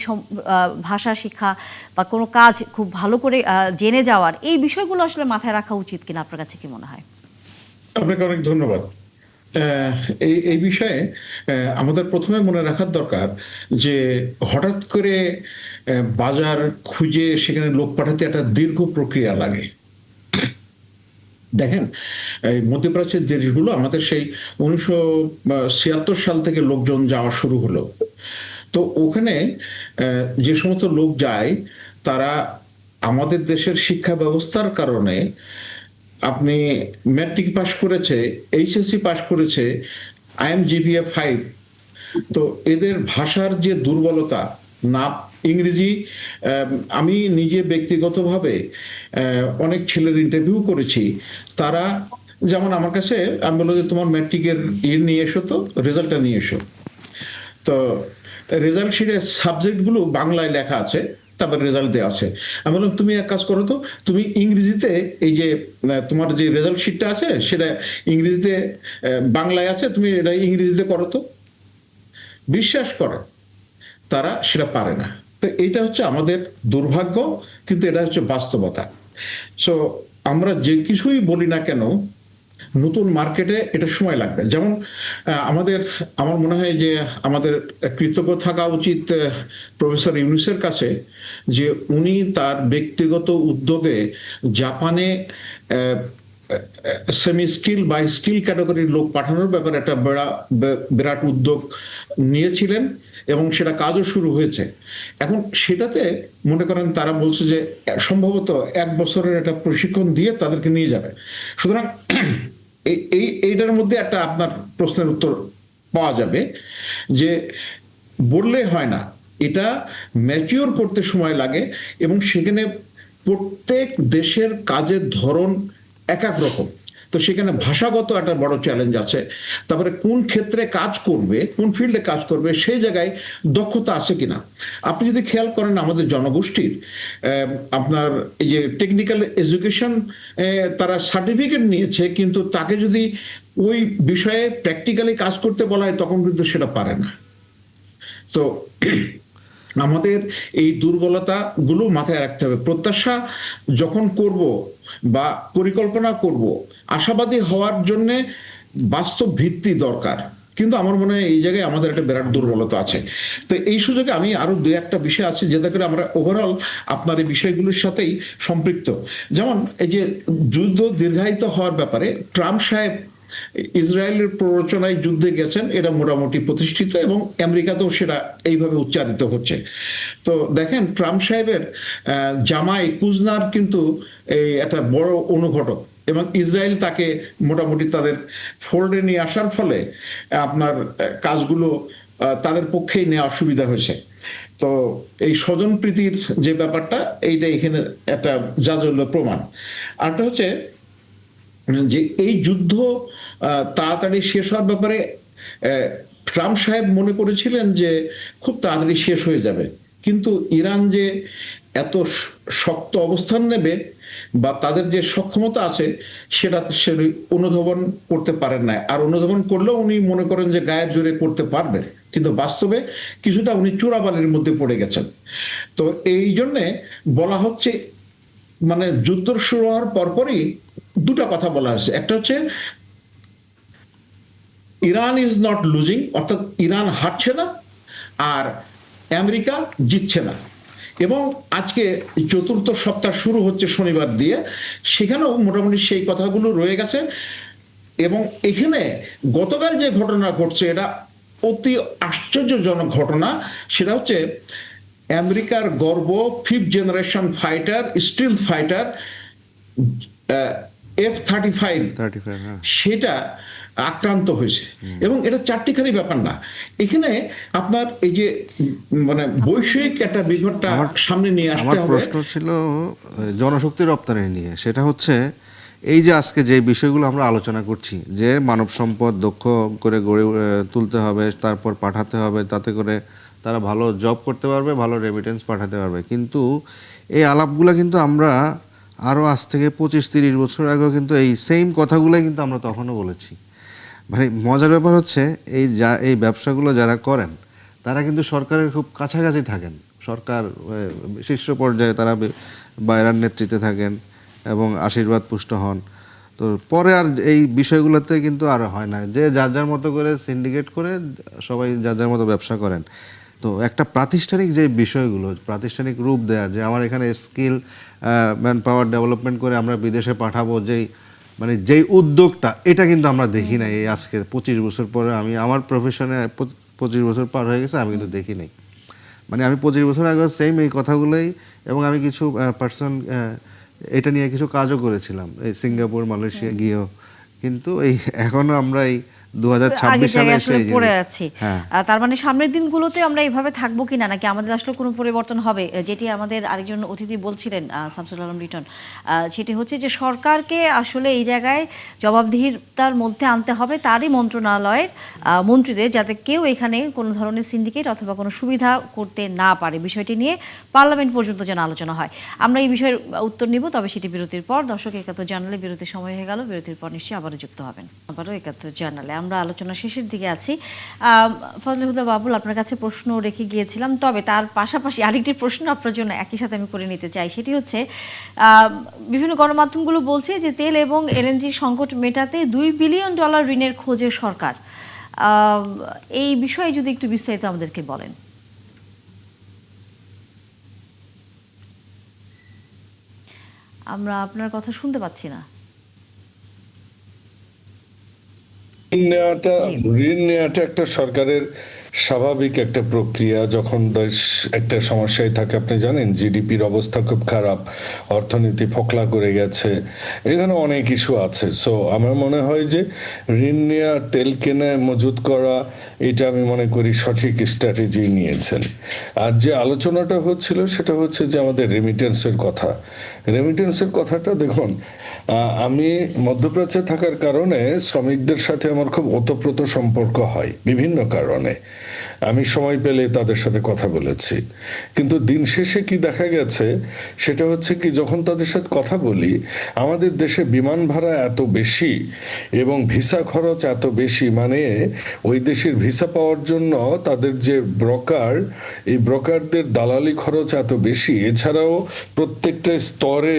Speaker 1: ভাষা শিক্ষা বা কোনো কাজ খুব ভালো করে জেনে যাওয়ার, এই বিষয়গুলো আসলে মাথায় রাখা উচিত কিনা আপনার কাছে কি মনে হয়?
Speaker 5: আপনাকে অনেক ধন্যবাদ। এই বিষয়ে আমাদের প্রথমে মনে রাখার দরকার যে হঠাৎ করে বাজার খুঁজে সেখানে লোক পাঠাতে একটা দীর্ঘ প্রক্রিয়া লাগে। দেখেন, এই মধ্যপ্রাচ্যের দেশগুলো আমাদের সেই 1976 সাল থেকে লোকজন যাওয়া শুরু হলো। তো ওখানে যে সমস্ত লোক যায় তারা আমাদের দেশের শিক্ষা ব্যবস্থার কারণে, আপনি ম্যাট্রিক পাস করেছে, এইচএসসি পাস করেছে, IMGPA 5, তো এদের ভাষার যে দুর্বলতা, না ইংরেজি, আমি নিজে ব্যক্তিগতভাবে অনেক ছেলের ইন্টারভিউ করেছি, তারা যেমন আমার কাছে, আমি বললো যে তোমার ম্যাট্রিকের নিয়ে এসো, তো রেজাল্টটা নিয়ে এসো, তো রেজাল্ট শিটে সাবজেক্টগুলো বাংলায় লেখা আছে, তারপর রেজাল্ট দেওয়া আছে। আমি বললাম তুমি এক কাজ করো তো, তুমি ইংরেজিতে এই যে তোমার যে রেজাল্ট শিটটা আছে সেটা ইংরেজিতে, বাংলায় আছে, তুমি এটা ইংরেজিতে করো তো। বিশ্বাস করে তারা সেটা পারে না। তো এইটা হচ্ছে আমাদের দুর্ভাগ্য, কিন্তু এটা হচ্ছে বাস্তবতা। সো আমরা যে কিছুই বলি না কেন, নতুন মার্কেটে এটা সময় লাগবে। যেমন আমার মনে হয় যে আমাদের কৃতজ্ঞ থাকা উচিত প্রফেসর ইউনূসের কাছে, যে উনি তার ব্যক্তিগত উদ্যোগে জাপানে সেমি স্কিল বা স্কিল ক্যাটাগরির লোক পাঠানোর ব্যাপারে একটা বিরাট উদ্যোগ নিয়েছিলেন এবং সেটা কাজও শুরু হয়েছে। এখন সেটাতে মনে করেন তারা বলছে যে সম্ভবত 1 বছরের একটা প্রশিক্ষণ দিয়ে তাদেরকে নিয়ে যাবে। সুতরাং এইটার মধ্যে একটা আপনার প্রশ্নের উত্তর পাওয়া যাবে যে বললে হয় না, এটা ম্যাচিওর করতে সময় লাগে এবং সেখানে প্রত্যেক দেশের কাজের ধরন এক এক রকম। তো সেখানে ভাষাগত একটা বড় চ্যালেঞ্জ আছে। তারপরে কোন ক্ষেত্রে কাজ করবে, কোন ফিল্ডে কাজ করবে, সেই জায়গায় দক্ষতা আছে কিনা। আপনি যদি খেয়াল করেন আমাদের জনগোষ্ঠীর আপনার এই যে টেকনিক্যাল এডুকেশন, তারা সার্টিফিকেট নিয়েছে, কিন্তু তাকে যদি ওই বিষয়ে প্র্যাকটিক্যালি কাজ করতে বলা হয় তখন কিন্তু সেটা পারে না। তো আমাদের এই দুর্বলতাগুলো মাথায় রাখতে হবে। প্রত্যাশা যখন করব বা পরিকল্পনা করব, আশাবাদী হওয়ার জন্য বাস্তব ভিত্তি দরকার। কিন্তু আমার মনে হয় এই জায়গায় আমাদের একটা বিরাট দুর্বলতা আছে। তো এই সুযোগে আমি আরো 2-1টা বিষয় আছে যেটা করে আমরা ওভারঅল আপনার এই বিষয়গুলোর সাথেই সম্পৃক্ত। যেমন এই যে যুদ্ধ দীর্ঘায়িত হওয়ার ব্যাপারে ট্রাম্প সাহেব ইসরায়েলের প্ররোচনায় যুদ্ধে গেছেন, এটা মোটামুটি প্রতিষ্ঠিত এবং আমেরিকাতেও সেটা এইভাবে উচ্চারিত হচ্ছে। তো দেখেন ট্রাম্প সাহেবের জামাই কুজনার কিন্তু এই একটা বড় অনুঘটক, এবং ইসরায়েল তাকে মোটামুটি তাদের ফোল্ডে নিয়ে আসার ফলে আপনার কাজগুলো তাদের পক্ষেই নেওয়া সুবিধা হয়েছে। তো এই স্বজনপ্রীতির যে ব্যাপারটা, এইটা এখানে একটা জাজল্য প্রমাণ। আরটা হচ্ছে যে এই যুদ্ধ তাড়াতাড়ি শেষ হওয়ার ব্যাপারে ট্রাম্প সাহেব মনে করেছিলেন যে খুব তাড়াতাড়ি শেষ হয়ে যাবে, কিন্তু ইরান যে এত শক্ত অবস্থান নেবে বা তাদের যে সক্ষমতা আছে সেটা সে অনুধাবন করতে পারেন না। আর অনুধাবন করলেও উনি মনে করেন যে গায়ের জোরে করতে পারবেন, কিন্তু বাস্তবে কিছুটা উনি চোরাবালির মধ্যে পড়ে গেছেন। তো এই জন্যে বলা হচ্ছে, মানে যুদ্ধ শুরু হওয়ার পরপরই 2টা কথা বলা হয়েছে। একটা হচ্ছে ইরান ইজ নট লুজিং, অর্থাৎ ইরান হারছে না আর আমেরিকা জিতছে না। এবং আজকে 4র্থ সপ্তাহ শুরু হচ্ছে শনিবার দিয়ে, সেখানেও মোটামুটি সেই কথাগুলো রয়ে গেছে। এবং এখানে গতকাল যে ঘটনা ঘটছে এটা অতি আশ্চর্যজনক ঘটনা। সেটা হচ্ছে আমেরিকার গর্ব 5th generation fighter, স্টিলথ fighter F-35 সেটা আক্রান্ত হয়েছে। এবং এটা চারটিখানি ব্যাপার না, এখানে আপনার এই যে মানে বৈষয়িক একটা বিপদটা সামনে নিয়ে আসতে হবে।
Speaker 2: আমার প্রশ্ন ছিল জনশক্তি রপ্তানি নিয়ে। সেটা হচ্ছে এই যে আজকে যে বিষয়গুলো আমরা আলোচনা করছি, যে মানব সম্পদ দক্ষ করে গড়ে তুলতে হবে, তারপর পাঠাতে হবে, তাতে করে তারা ভালো জব করতে পারবে, ভালো রেমিটেন্স পাঠাতে পারবে। কিন্তু এই আলাপগুলো কিন্তু আমরা আরও আজ থেকে 25-30 বছর আগেও কিন্তু এই সেম কথাগুলোই কিন্তু আমরা তখনও বলেছি। মানে মজার ব্যাপার হচ্ছে এই ব্যবসাগুলো যারা করেন তারা কিন্তু সরকারের খুব কাছাকাছি থাকেন, সরকার শীর্ষ পর্যায়ে তারা বাইরার নেতৃত্বে থাকেন এবং আশীর্বাদ পুষ্ট হন। তো পরে আর এই বিষয়গুলোতে কিন্তু আর হয় না, যে যার যার মতো করে সিন্ডিকেট করে সবাই যার যার মতো ব্যবসা করেন। তো একটা প্রাতিষ্ঠানিক যে বিষয়গুলো, প্রাতিষ্ঠানিক রূপ দেওয়ার, যে আমার এখানে স্কিল ম্যান পাওয়ার ডেভেলপমেন্ট করে আমরা বিদেশে পাঠাবো, যেই উদ্যোগটা, এটা কিন্তু আমরা দেখি নাই। এই আজকে 25 বছর পরে, আমি আমার প্রফেশনে 25 বছর পার হয়ে গেছে, আমি কিন্তু দেখি নাই। মানে আমি 25 বছর আগে সেম এই কথাগুলোই, এবং আমি কিছু পার্সন এটা নিয়ে কিছু কাজও করেছিলাম এই সিঙ্গাপুর মালয়েশিয়া গিয়েও। কিন্তু এই এখনো আমরা এই 2026 সালে এসে
Speaker 1: পড়ে আছি। তার মানে সামনের দিনগুলোতে আমরা এইভাবে থাকবো কিনা, নাকি আমাদের আসলে কোনো পরিবর্তন হবে? যেটি আমাদের আরেকজন অতিথি বলছিলেন শামসুল আলম লিটন, সেটি হচ্ছে যে সরকারকে আসলে এই জায়গায় জবাবদিহিতার মধ্যে আনতে হবে তারই মন্ত্রণালয়ের মন্ত্রীদের, যাতে কেউ এখানে কোনো ধরনের সিন্ডিকেট অথবা কোনো সুবিধা করতে না পারে। বিষয়টি নিয়ে পার্লামেন্ট পর্যন্ত যেন আলোচনা হয়। আমরা এই বিষয়ের উত্তর নিব, তবে সেটি বিরতির পর। দর্শক, 71 জার্নালে বিরতির সময় হয়ে গেল। বিরতির পর নিশ্চয়ই আবারও যুক্ত হবেন, আবারও 71 জার্নালে। আমরা আলোচনা শেষের দিকে আছি। ফজলে হুদা বাবুল, আপনার কাছে প্রশ্ন রেখে গিয়েছিলাম, তবে তার পাশাপাশি আরেকটি প্রশ্ন আপনার জন্য একই সাথে আমি করে নিতে চাই। সেটি হচ্ছে, বিভিন্ন গণমাধ্যমগুলো বলছে যে তেল এবং এলএনজি সংকট মেটাতে $2 বিলিয়ন ঋণের খোঁজে সরকার। এই বিষয়ে যদি একটু বিস্তারিত আমাদেরকে বলেন। আমরা আপনার কথা শুনতে পাচ্ছি না।
Speaker 6: ঋণ নেওয়াটা একটা সরকারের স্বাভাবিক একটা প্রক্রিয়া। যখন দেশ একটা সমস্যায় থাকে, আপনি জানেন জিডিপির অবস্থা খুব খারাপ, অর্থনীতি ফোকলা করে গেছে, এখানে অনেক ইস্যু আছে। সো আমার মনে হয় যে ঋণ নেওয়া, তেল কেনা, মজুত করা, এটা আমি মনে করি সঠিক স্ট্র্যাটেজি নিয়েছেন। আর যে আলোচনাটা হচ্ছিল সেটা হচ্ছে যে আমাদের রেমিটেন্সের কথা। রেমিটেন্সের কথাটা দেখুন, আমি মধ্যপ্রাচ্যে থাকার কারণে শ্রমিকদের সাথে আমার খুব ওতপ্রোত সম্পর্ক হয় বিভিন্ন কারণে। আমি সময় পেলে তাদের সাথে কথা বলেছি, কিন্তু দিন শেষে কি দেখা গেছে সেটা হচ্ছে কি, যখন তাদের সাথে কথা বলি, আমাদের দেশে বিমান ভাড়া এত বেশি এবং ভিসা খরচ এত বেশি, মানে ওই দেশের ভিসা পাওয়ার জন্য তাদের যে ব্রোকার, এই ব্রোকারদের দালালি খরচ এত বেশি। এছাড়াও প্রত্যেকটা স্তরে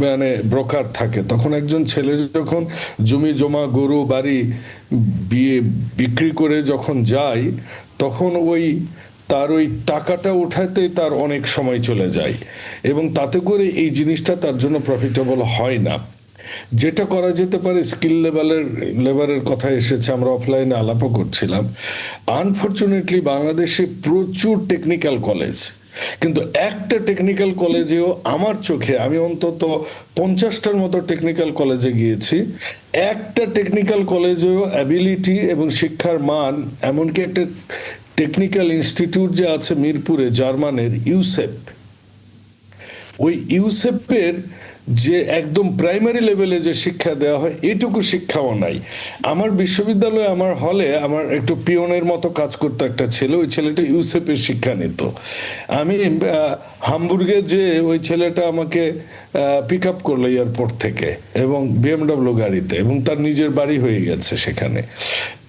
Speaker 6: মানে ব্রোকার থাকে। তখন একজন ছেলে যখন জমি জমা, গরু বাড়ি বিক্রি করে যখন যায়, তখন তার ওই টাকাটা উঠাতে তার অনেক সময় চলে যায় এবং তাতে করে এই জিনিসটা তার জন্য প্রফিটেবল হয় না। যেটা করা যেতে পারে, স্কিল লেবারের কথা এসেছে, আমরা অফলাইনে আলাপও করছিলাম। আনফরচুনেটলি বাংলাদেশে প্রচুর টেকনিক্যাল কলেজ, কিন্তু একটা টেকনিক্যাল কলেজেও আমার চোখে, আমি অন্তত 50টার মতো টেকনিক্যাল কলেজে গিয়েছি, একটা টেকনিক্যাল কলেজেও অ্যাবিলিটি এবং শিক্ষার মান, এমনকি একটা টেকনিক্যাল ইনস্টিটিউট যে আছে মিরপুরে জার্মানের, ইউসেপ, ওই ইউসেপের যে একদম প্রাইমারি লেভেলে যে শিক্ষা দেওয়া হয়, এইটুকু শিক্ষাও নাই। আমার বিশ্ববিদ্যালয়ে, আমার হলে, আমার একটু পিয়নের মতো কাজ করতো একটা ছেলে, ওই ছেলেটা ইউসেপের শিক্ষা নিত। আমি হামবুর্গে যে ওই ছেলেটা আমাকে পিক আপ করলো এয়ারপোর্ট থেকে, এবং বিএমডব্লিউ গাড়িতে, এবং তার নিজের বাড়ি হয়ে গেছে সেখানে।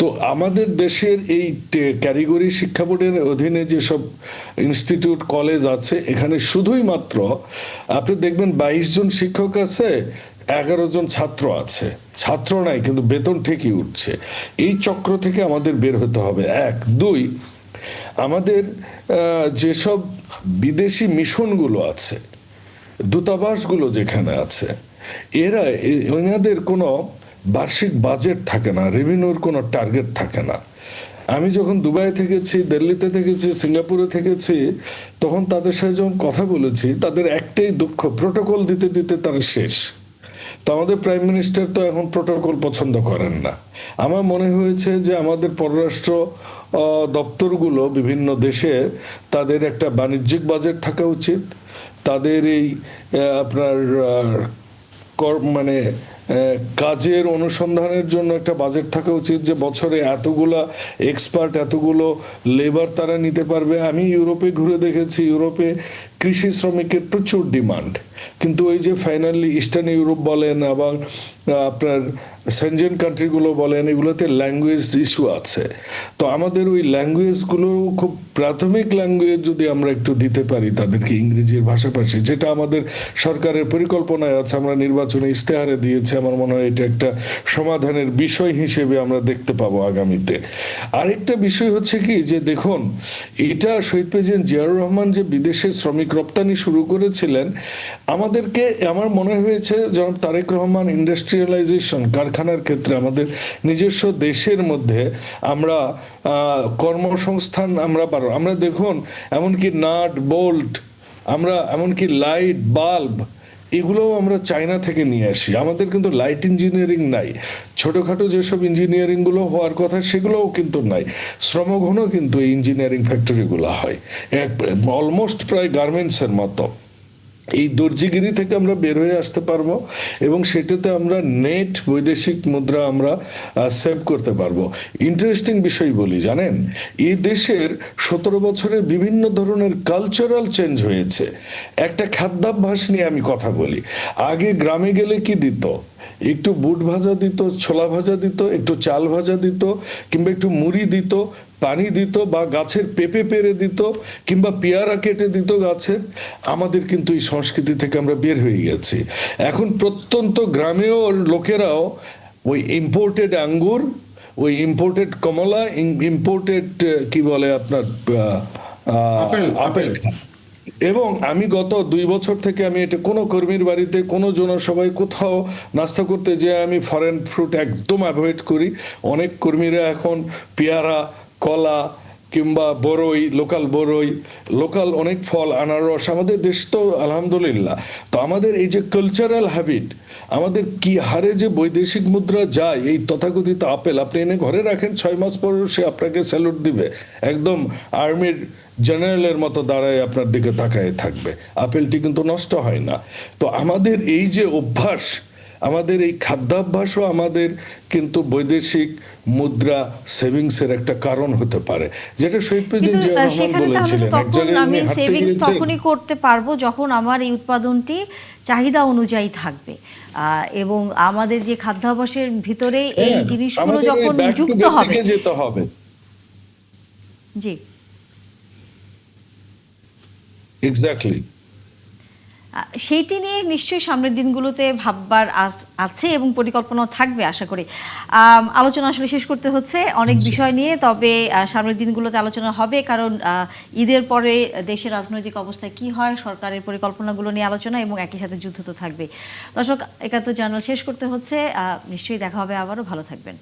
Speaker 6: তো আমাদের দেশের এই ক্যারিগরি শিক্ষা বোর্ডের অধীনে যেসব ইনস্টিটিউট কলেজ আছে, এখানে শুধুই মাত্র আপনি দেখবেন 22 জন শিক্ষক আছে, 11 জন ছাত্র আছে। ছাত্র নাই, কিন্তু বেতন ঠিকই উঠছে। এই চক্র থেকে আমাদের বের হতে হবে। 1, 2, আমাদের যেসব বিদেশি মিশনগুলো আছে, দূতাবাসগুলো যেখানে আছে, এনাদের কোনো বার্ষিক বাজেট থাকে না, রেভিনিউর কোনো টার্গেট থাকে না। আমি যখন দুবাই থেকেছি, দিল্লিতে থেকেছি, সিঙ্গাপুরে থেকেছি, তখন তাদের সাথে যখন কথা বলেছি, তাদের একটাই দুঃখ, প্রোটোকল দিতে দিতে তারা শেষ। তো আমাদের প্রাইম মিনিস্টার তো এখন প্রোটোকল পছন্দ করেন না। আমার মনে হয়েছে যে আমাদের পররাষ্ট্র দপ্তরগুলো বিভিন্ন দেশে, তাদের একটা বাণিজ্যিক বাজেট থাকা উচিত। তাদের এই আপনার মানে কাজের অনুসন্ধানের জন্য একটা বাজেট থাকা উচিত, যে বছরে এতগুলা এক্সপার্ট, এতগুলো লেবার তারা নিতে পারবে। আমি ইউরোপে ঘুরে দেখেছি, ইউরোপে কৃষি শ্রমিকের প্রচুর ডিমান্ড, কিন্তু ওই যে ফাইনালি ইস্টার্ন ইউরোপ বলেন, আবার আপনার সেনজেন কান্ট্রিগুলো বলেন, এগুলোতে ল্যাঙ্গুয়েজ ইস্যু আছে। তো আমাদের ওই ল্যাঙ্গুয়েজগুলো, খুব প্রাথমিক ল্যাঙ্গুয়েজ যদি আমরা একটু দিতে পারি তাদেরকে, ইংরেজির ভাষাভাষী, যেটা আমাদের সরকারের পরিকল্পনায় আছে, আমরা নির্বাচনে ইস্তেহারে দিয়েছি, আমার মনে হয় এটা একটা সমাধানের বিষয় হিসেবে আমরা দেখতে পাবো আগামীতে। আরেকটা বিষয় হচ্ছে কি, যে দেখুন, এটা শহীদ প্রেসিডেন্ট জিয়াউর রহমান যে বিদেশে শ্রমিক রপ্তানি শুরু করেছিলেন, আমাদেরকে, আমার মনে হয়েছে জনাব তারেক রহমান ইন্ডাস্ট্রিয়ালাইজেশন, কারখানার ক্ষেত্রে আমাদের নিজস্ব দেশের মধ্যে আমরা কর্মসংস্থান আমরা দেখুন, এমনকি নাট বোল্ট, আমরা এমনকি লাইট বাল্ব, এগুলোও আমরা চায়না থেকে নিয়ে আসি। আমাদের কিন্তু লাইট ইঞ্জিনিয়ারিং নাই, ছোটখাটো যেসব ইঞ্জিনিয়ারিং গুলো হওয়ার কথা সেগুলোও কিন্তু নাই। শ্রমঘন কিন্তু এই ইঞ্জিনিয়ারিং ফ্যাক্টরিগুলো হয়, অলমোস্ট প্রায় গার্মেন্টসের মতো। এই দর্জিগিরি থেকে আমরা বের হয়ে আসতে পারবো, এবং সেটাতে আমরা নেট বৈদেশিক মুদ্রা আমরা সেভ করতে পারবো। ইন্টারেস্টিং বিষয় বলি, জানেন, এই দেশের 17 বছরে বিভিন্ন ধরনের কালচারাল চেঞ্জ হয়েছে। একটা খাদ্যাভ্যাস নিয়ে আমি কথা বলি। আগে গ্রামে গেলে কি দিত, একটু বুট ভাজা দিত, ছোলা ভাজা দিত, একটু চাল ভাজা দিত, কিংবা একটু মুড়ি দিত, পানি দিত, বা গাছের পেঁপে পেরে দিত, কিংবা পেয়ারা কেটে দিত গাছের। আমাদের কিন্তু এই সংস্কৃতি থেকে আমরা বের হয়ে গেছি। এখন প্রত্যন্ত গ্রামেও লোকেরাও ওই ইম্পোর্টেড আঙ্গুর, ওই ইম্পোর্টেড কমলা, ইম্পোর্টেড কি বলে আপনার আপেল খায়। এবং আমি গত 2 বছর থেকে আমি এটা কোনো কর্মীর বাড়িতে, কোনো জনসভায়, কোথাও নাস্তা করতে যেয়ে আমি ফরেন ফ্রুট একদম অ্যাভয়েড করি। অনেক কর্মীরা এখন পেয়ারা, কলা, কিংবা বড়ই, লোকাল অনেক ফল, আনারস। আমাদের দেশ তো আলহামদুলিল্লাহ। তো আমাদের এই যে কালচারাল হ্যাবিট, আমাদের কি হারে যে বৈদেশিক মুদ্রা যায়, এই তথাকথিত আপেল আপনি এনে ঘরে রাখেন, 6 মাস পরেও সে আপনাকে স্যালুট দিবে, একদম আর্মির জেনারেলের মতো দাঁড়ায় আপনার দিকে তাকায় থাকবে। আপেলটি কিন্তু নষ্ট হয় না। তো আমাদের এই যে অভ্যাস, আমাদের এই খাদ্যাভ্যাসও আমাদের কিন্তু বৈদেশিক মুদ্রা সেভিংসের একটা কারণ হতে পারে, যেটা শহীদ প্রেসিডেন্ট
Speaker 1: কিন্তু
Speaker 6: জিয়া রহমান
Speaker 1: সেখানে তাহলে
Speaker 6: বলেছিলেন।
Speaker 1: তো
Speaker 6: এক
Speaker 1: তখন
Speaker 6: জায়গায়
Speaker 1: আমি
Speaker 6: উনি হাঁটতে
Speaker 1: সেভিংস
Speaker 6: গিয়েছেন,
Speaker 1: তখনই করতে পারবো যখন আমার এই উৎপাদনটি চাহিদা অনুযায়ী থাকবে, এবং আমাদের যে খাদ্যাভ্যাসের ভিতরে এই
Speaker 6: হ্যাঁ,
Speaker 1: জিনিসগুলো
Speaker 6: আমাদের
Speaker 1: যখন
Speaker 6: ব্যাক টু
Speaker 1: যুক্ত হবে।
Speaker 6: বেসিকে যেতে হবে।
Speaker 1: জি,
Speaker 6: এক্স্যাক্টলি।
Speaker 1: সেইটি নিয়ে নিশ্চয়ই সামনের দিনগুলোতে ভাববার আছে এবং পরিকল্পনাও থাকবে আশা করি। আলোচনা আসলে শেষ করতে হচ্ছে অনেক বিষয় নিয়ে, তবে সামনের দিনগুলোতে আলোচনা হবে, কারণ ঈদের পরে দেশের রাজনৈতিক অবস্থা কি হয়, সরকারের পরিকল্পনাগুলো নিয়ে আলোচনা, এবং একই সাথে যুদ্ধ তো থাকবে। দর্শক, ৭১ জার্নাল শেষ করতে হচ্ছে। নিশ্চয়ই দেখা হবে আবারও, ভালো থাকবেন।